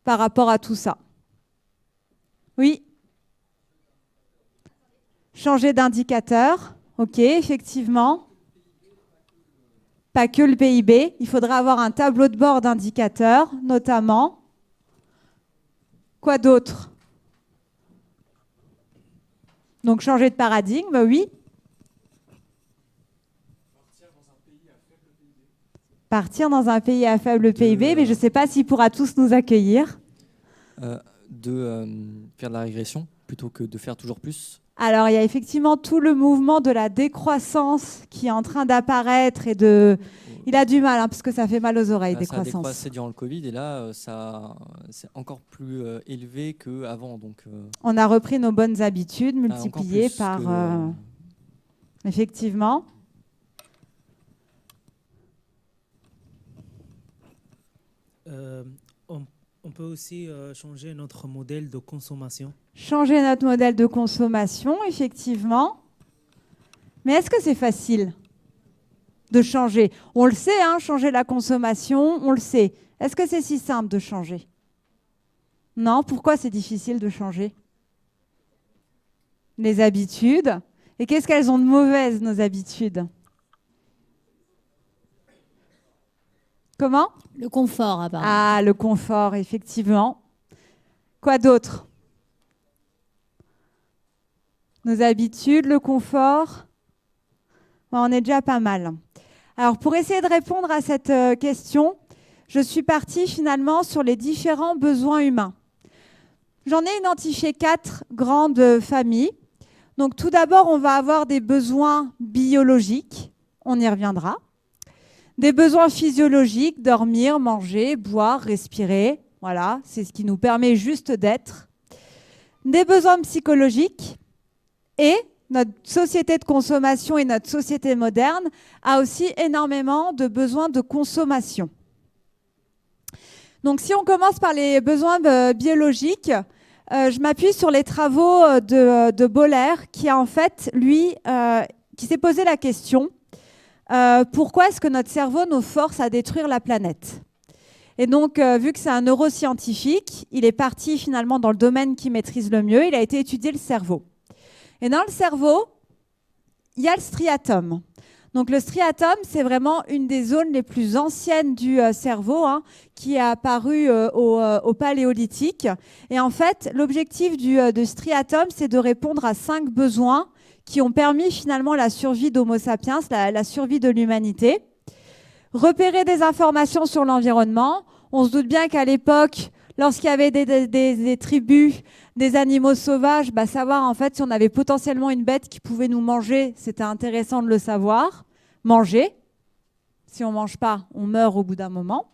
par rapport à tout ça? Oui? Changer d'indicateur. OK, effectivement. Pas que le PIB. Il faudra avoir un tableau de bord d'indicateurs, notamment. Quoi d'autre? Donc, changer de paradigme, oui. Partir dans un pays à faible PIB, mais je ne sais pas s'il pourra tous nous accueillir. De faire de la régression plutôt que de faire toujours plus. Alors, il y a effectivement tout le mouvement de la décroissance qui est en train d'apparaître et de... Il a du mal, hein, parce que ça fait mal aux oreilles, décroissance. Ça a décroissé durant le Covid et là, c'est encore plus élevé qu'avant. Donc, on a repris nos bonnes habitudes multipliées par... Effectivement. On peut aussi changer notre modèle de consommation. Changer notre modèle de consommation, effectivement. Mais est-ce que c'est facile de changer? On le sait, hein, changer la consommation, on le sait. Est-ce que c'est si simple de changer? Non, pourquoi c'est difficile de changer? Les habitudes. Et qu'est-ce qu'elles ont de mauvaises, nos habitudes? Comment? Le confort, apparemment. Ah, le confort, effectivement. Quoi d'autre? Nos habitudes, le confort. Bon, on est déjà pas mal. Alors, pour essayer de répondre à cette question, je suis partie finalement sur les différents besoins humains. J'en ai identifié 4 grandes familles. Donc, tout d'abord, on va avoir des besoins biologiques. On y reviendra. Des besoins physiologiques, dormir, manger, boire, respirer. Voilà, c'est ce qui nous permet juste d'être. Des besoins psychologiques. Et notre société de consommation et notre société moderne a aussi énormément de besoins de consommation. Donc, si on commence par les besoins biologiques, je m'appuie sur les travaux de Boller, qui a en fait, lui, qui s'est posé la question pourquoi est-ce que notre cerveau nous force à détruire la planète? Et donc, vu que c'est un neuroscientifique, il est parti finalement dans le domaine qu'il maîtrise le mieux. Il a été étudier le cerveau. Et dans le cerveau, il y a le striatum. Donc, le striatum, c'est vraiment une des zones les plus anciennes du cerveau, hein, qui est apparue au Paléolithique. Et en fait, l'objectif du striatum, c'est de répondre à 5 besoins qui ont permis finalement la survie d'Homo sapiens, la survie de l'humanité. Repérer des informations sur l'environnement. On se doute bien qu'à l'époque, lorsqu'il y avait des tribus, des animaux sauvages, savoir en fait si on avait potentiellement une bête qui pouvait nous manger, c'était intéressant de le savoir. Manger. Si on ne mange pas, on meurt au bout d'un moment.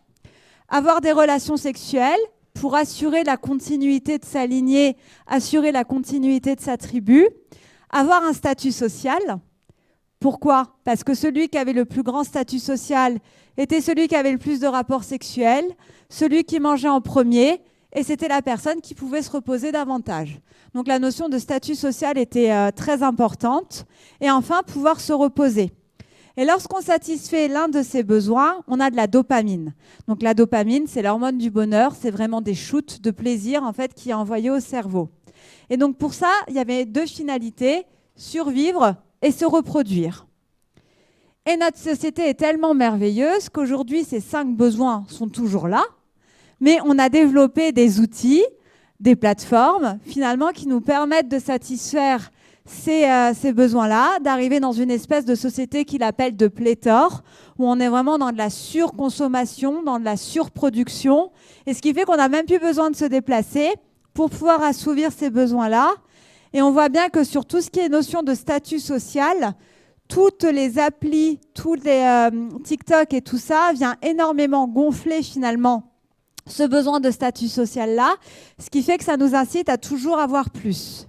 Avoir des relations sexuelles pour assurer la continuité de sa lignée, assurer la continuité de sa tribu. avoir un statut social. Pourquoi? Parce que celui qui avait le plus grand statut social était celui qui avait le plus de rapports sexuels, celui qui mangeait en premier, et c'était la personne qui pouvait se reposer davantage. Donc la notion de statut social était très importante. Et enfin, pouvoir se reposer. Et lorsqu'on satisfait l'un de ces besoins, on a de la dopamine. Donc la dopamine, c'est l'hormone du bonheur, c'est vraiment des shoots de plaisir en fait, qui est envoyé au cerveau. Et donc pour ça, il y avait deux finalités, survivre et se reproduire. Et notre société est tellement merveilleuse qu'aujourd'hui, ces 5 besoins sont toujours là, mais on a développé des outils, des plateformes, finalement, qui nous permettent de satisfaire ces besoins-là, d'arriver dans une espèce de société qu'il appelle de pléthore, où on est vraiment dans de la surconsommation, dans de la surproduction, et ce qui fait qu'on n'a même plus besoin de se déplacer pour pouvoir assouvir ces besoins-là. Et on voit bien que sur tout ce qui est notion de statut social, toutes les applis, tous les TikTok et tout ça vient énormément gonfler finalement ce besoin de statut social-là, ce qui fait que ça nous incite à toujours avoir plus.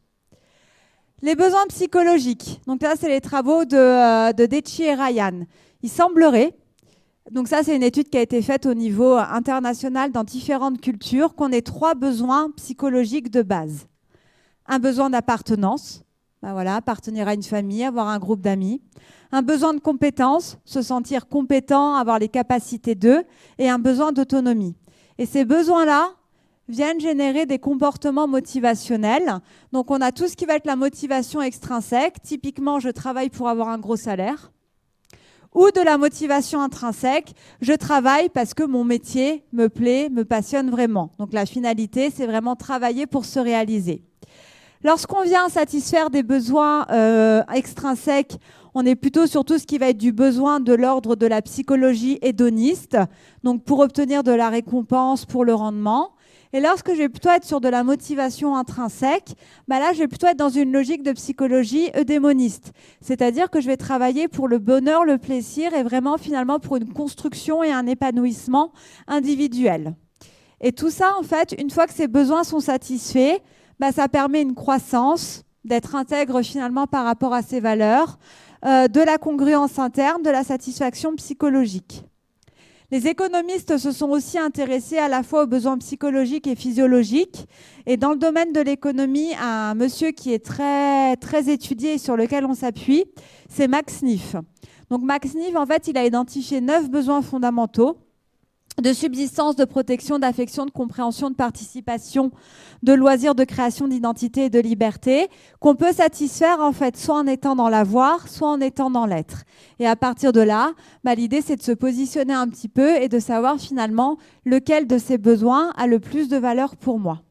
Les besoins psychologiques. Donc là, c'est les travaux de Deci et Ryan. Il semblerait, donc ça, c'est une étude qui a été faite au niveau international dans différentes cultures, qu'on ait 3 besoins psychologiques de base. Un besoin d'appartenance, ben voilà, appartenir à une famille, avoir un groupe d'amis. Un besoin de compétence, se sentir compétent, avoir les capacités d'eux. Et un besoin d'autonomie. Et ces besoins-là viennent générer des comportements motivationnels. Donc, on a tout ce qui va être la motivation extrinsèque. Typiquement, je travaille pour avoir un gros salaire. Ou de la motivation intrinsèque. Je travaille parce que mon métier me plaît, me passionne vraiment. Donc, la finalité, c'est vraiment travailler pour se réaliser. Lorsqu'on vient satisfaire des besoins extrinsèques, on est plutôt sur tout ce qui va être du besoin de l'ordre de la psychologie hédoniste, donc pour obtenir de la récompense, pour le rendement. Et lorsque je vais plutôt être sur de la motivation intrinsèque, bah là, je vais plutôt être dans une logique de psychologie eudémoniste. C'est-à-dire que je vais travailler pour le bonheur, le plaisir et vraiment finalement pour une construction et un épanouissement individuel. Et tout ça, en fait, une fois que ces besoins sont satisfaits, bah, ça permet une croissance, d'être intègre finalement par rapport à ses valeurs, de la congruence interne, de la satisfaction psychologique. Les économistes se sont aussi intéressés à la fois aux besoins psychologiques et physiologiques. Et dans le domaine de l'économie, un monsieur qui est très, très étudié et sur lequel on s'appuie, c'est Max Neef. Donc Max Neef, en fait, il a identifié 9 besoins fondamentaux de subsistance, de protection, d'affection, de compréhension, de participation, de loisir, de création, d'identité et de liberté, qu'on peut satisfaire en fait soit en étant dans l'avoir, soit en étant dans l'être. Et à partir de là, bah, l'idée c'est de se positionner un petit peu et de savoir finalement lequel de ces besoins a le plus de valeur pour moi.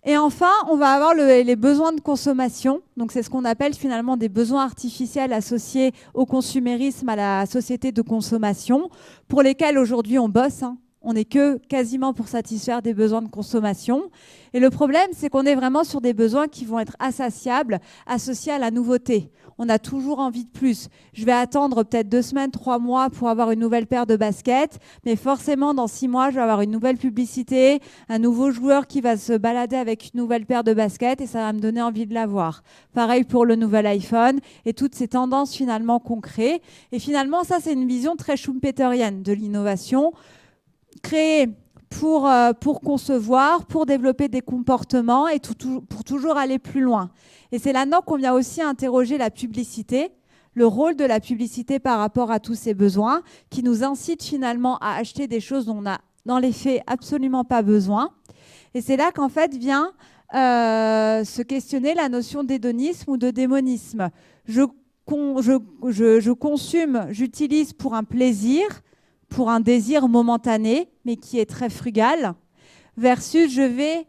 Et enfin, on va avoir les besoins de consommation. Donc, c'est ce qu'on appelle finalement des besoins artificiels associés au consumérisme, à la société de consommation, pour lesquels aujourd'hui on bosse. On n'est que quasiment pour satisfaire des besoins de consommation. Et le problème, c'est qu'on est vraiment sur des besoins qui vont être insatiables, associés à la nouveauté. On a toujours envie de plus. Je vais attendre peut-être 2 semaines, 3 mois pour avoir une nouvelle paire de baskets, mais forcément, dans 6 mois, je vais avoir une nouvelle publicité, un nouveau joueur qui va se balader avec une nouvelle paire de baskets et ça va me donner envie de l'avoir. Pareil pour le nouvel iPhone et toutes ces tendances finalement qu'on crée. Et finalement, ça, c'est une vision très schumpeterienne de l'innovation, créée pour concevoir, pour développer des comportements et pour toujours aller plus loin. Et c'est là-dedans qu'on vient aussi interroger la publicité, le rôle de la publicité par rapport à tous ces besoins, qui nous incite finalement à acheter des choses dont on n'a dans les faits absolument pas besoin. Et c'est là qu'en fait vient se questionner la notion d'hédonisme ou de démonisme. Je consume, j'utilise pour un plaisir, pour un désir momentané, mais qui est très frugal, versus je vais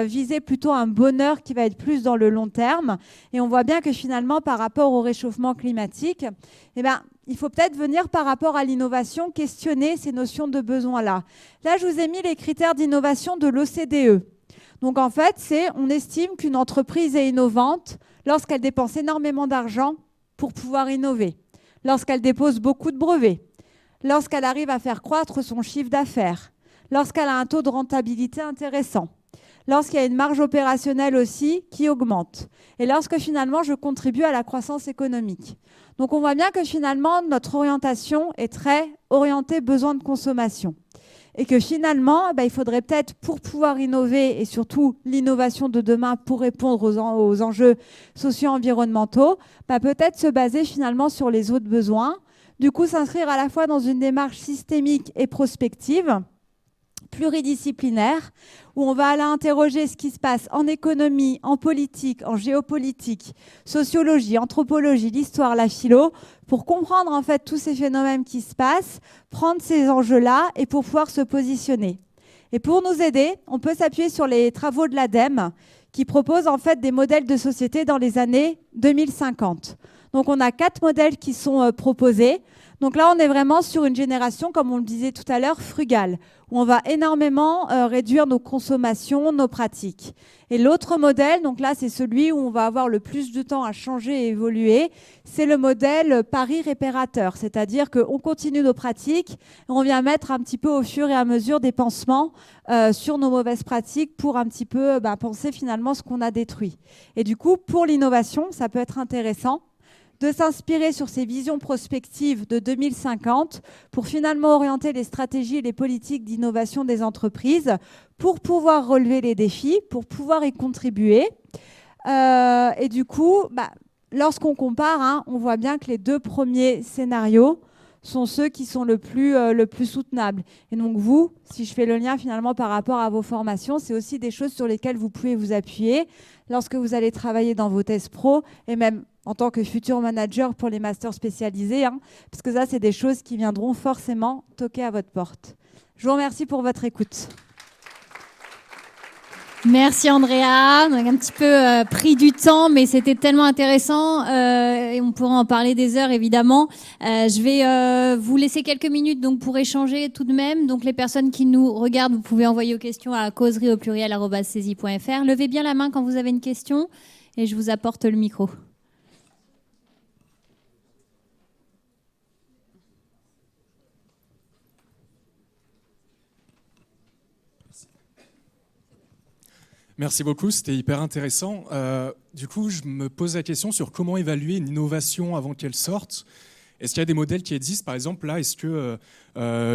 viser plutôt un bonheur qui va être plus dans le long terme. Et on voit bien que finalement, par rapport au réchauffement climatique, eh ben, il faut peut-être venir par rapport à l'innovation questionner ces notions de besoins-là. Là, je vous ai mis les critères d'innovation de l'OCDE. Donc en fait, on estime qu'une entreprise est innovante lorsqu'elle dépense énormément d'argent pour pouvoir innover, lorsqu'elle dépose beaucoup de brevets, lorsqu'elle arrive à faire croître son chiffre d'affaires, lorsqu'elle a un taux de rentabilité intéressant, lorsqu'il y a une marge opérationnelle aussi qui augmente, et lorsque finalement je contribue à la croissance économique. Donc on voit bien que finalement notre orientation est très orientée besoin de consommation. Et que finalement, il faudrait peut-être, pour pouvoir innover, et surtout l'innovation de demain pour répondre aux enjeux socio-environnementaux, peut-être se baser finalement sur les autres besoins. Du coup, s'inscrire à la fois dans une démarche systémique et prospective, pluridisciplinaire, où on va aller interroger ce qui se passe en économie, en politique, en géopolitique, sociologie, anthropologie, l'histoire, la philo, pour comprendre en fait tous ces phénomènes qui se passent, prendre ces enjeux-là et pour pouvoir se positionner. Et pour nous aider, on peut s'appuyer sur les travaux de l'ADEME qui proposent en fait des modèles de société dans les années 2050. Donc on a 4 modèles qui sont proposés. Donc là, on est vraiment sur une génération, comme on le disait tout à l'heure, frugale, où on va énormément réduire nos consommations, nos pratiques. Et l'autre modèle, donc là, c'est celui où on va avoir le plus de temps à changer et évoluer, c'est le modèle pari réparateur, c'est-à-dire qu'on continue nos pratiques, et on vient mettre un petit peu au fur et à mesure des pansements sur nos mauvaises pratiques pour un petit peu penser finalement ce qu'on a détruit. Et du coup, pour l'innovation, ça peut être intéressant de s'inspirer sur ces visions prospectives de 2050 pour finalement orienter les stratégies et les politiques d'innovation des entreprises pour pouvoir relever les défis, pour pouvoir y contribuer. Et du coup, lorsqu'on compare, on voit bien que les 2 premiers scénarios sont ceux qui sont le plus soutenables. Et donc vous, si je fais le lien finalement par rapport à vos formations, c'est aussi des choses sur lesquelles vous pouvez vous appuyer lorsque vous allez travailler dans vos thèses pro et même en tant que futur manager pour les masters spécialisés, parce que ça, c'est des choses qui viendront forcément toquer à votre porte. Je vous remercie pour votre écoute. Merci Andrea, on a un petit peu pris du temps, mais c'était tellement intéressant et on pourra en parler des heures évidemment. Je vais vous laisser quelques minutes donc pour échanger tout de même. Donc les personnes qui nous regardent, vous pouvez envoyer vos questions à causerie@sesi.fr. Levez bien la main quand vous avez une question et je vous apporte le micro. Merci beaucoup, c'était hyper intéressant. Du coup, je me pose la question sur comment évaluer une innovation avant qu'elle sorte. Est-ce qu'il y a des modèles qui existent? Par exemple, là, est-ce que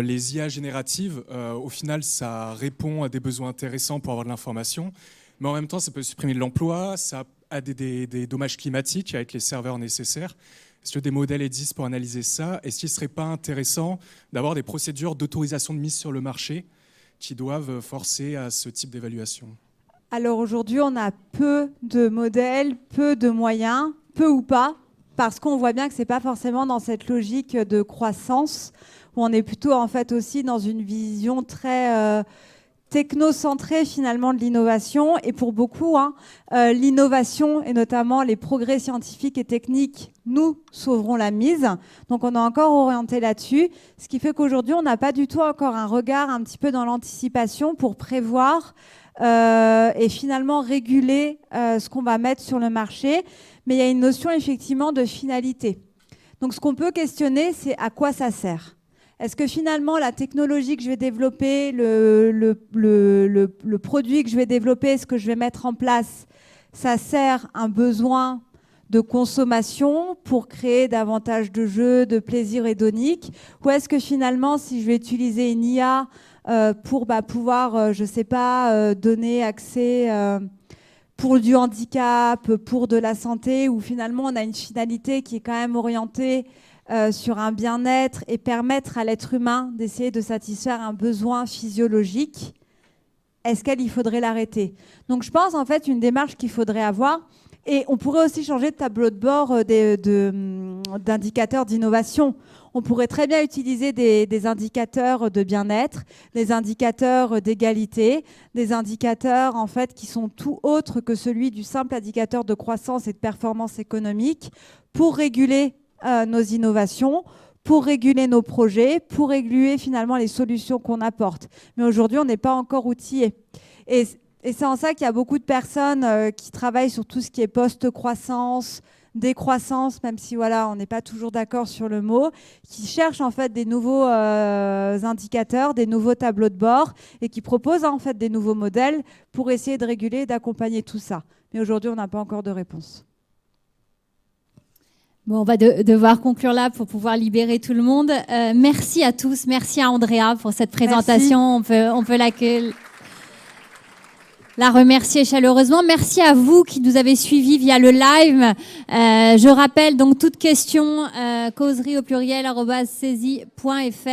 les IA génératives, au final, ça répond à des besoins intéressants pour avoir de l'information, mais en même temps, ça peut supprimer de l'emploi, ça a des dommages climatiques avec les serveurs nécessaires. Est-ce que des modèles existent pour analyser ça? Est-ce qu'il ne serait pas intéressant d'avoir des procédures d'autorisation de mise sur le marché qui doivent forcer à ce type d'évaluation? Alors aujourd'hui, on a peu de modèles, peu de moyens, peu ou pas, parce qu'on voit bien que ce n'est pas forcément dans cette logique de croissance, où on est plutôt en fait aussi dans une vision très technocentrée finalement de l'innovation. Et pour beaucoup, l'innovation et notamment les progrès scientifiques et techniques nous sauveront la mise. Donc on est encore orienté là-dessus, ce qui fait qu'aujourd'hui, on n'a pas du tout encore un regard un petit peu dans l'anticipation pour prévoir et finalement réguler ce qu'on va mettre sur le marché. Mais il y a une notion effectivement de finalité. Donc ce qu'on peut questionner, c'est à quoi ça sert. Est-ce que finalement la technologie que je vais développer, le produit que je vais développer, ce que je vais mettre en place, ça sert un besoin de consommation pour créer davantage de jeux, de plaisir hédonique? Ou est-ce que finalement, si je vais utiliser une IA pour pouvoir, je ne sais pas, donner accès pour du handicap, pour de la santé, où finalement on a une finalité qui est quand même orientée sur un bien-être et permettre à l'être humain d'essayer de satisfaire un besoin physiologique, est-ce qu'il faudrait l'arrêter? Donc je pense en fait une démarche qu'il faudrait avoir. Et on pourrait aussi changer de tableau de bord d'indicateurs d'innovation. On pourrait très bien utiliser des indicateurs de bien-être, des indicateurs d'égalité, des indicateurs en fait qui sont tout autres que celui du simple indicateur de croissance et de performance économique pour réguler nos innovations, pour réguler nos projets, pour réguler finalement les solutions qu'on apporte. Mais aujourd'hui, on n'est pas encore outillé. Et c'est en ça qu'il y a beaucoup de personnes qui travaillent sur tout ce qui est post-croissance, décroissance, même si voilà, on n'est pas toujours d'accord sur le mot, qui cherche en fait des nouveaux indicateurs, des nouveaux tableaux de bord et qui propose en fait des nouveaux modèles pour essayer de réguler et d'accompagner tout ça. Mais aujourd'hui, on n'a pas encore de réponse. Bon, on va devoir conclure là pour pouvoir libérer tout le monde. Merci à tous. Merci à Andrea pour cette présentation. Merci. On peut la remercier chaleureusement. Merci à vous qui nous avez suivis via le live. Je rappelle donc toute question, causerie au pluriel @saisie.fr.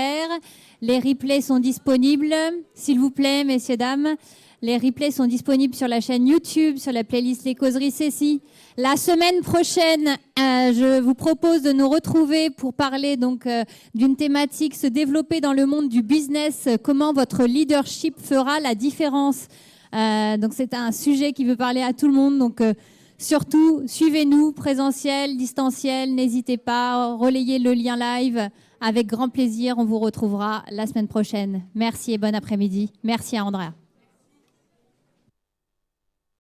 Les replays sont disponibles. S'il vous plaît, messieurs, dames. Les replays sont disponibles sur la chaîne YouTube, sur la playlist Les Causeries Cécile. La semaine prochaine, je vous propose de nous retrouver pour parler donc d'une thématique, se développer dans le monde du business, comment votre leadership fera la différence. Donc c'est un sujet qui veut parler à tout le monde. Donc surtout, suivez-nous, présentiel, distanciel, n'hésitez pas, relayez le lien live. Avec grand plaisir, on vous retrouvera la semaine prochaine. Merci et bon après-midi. Merci à Andrea.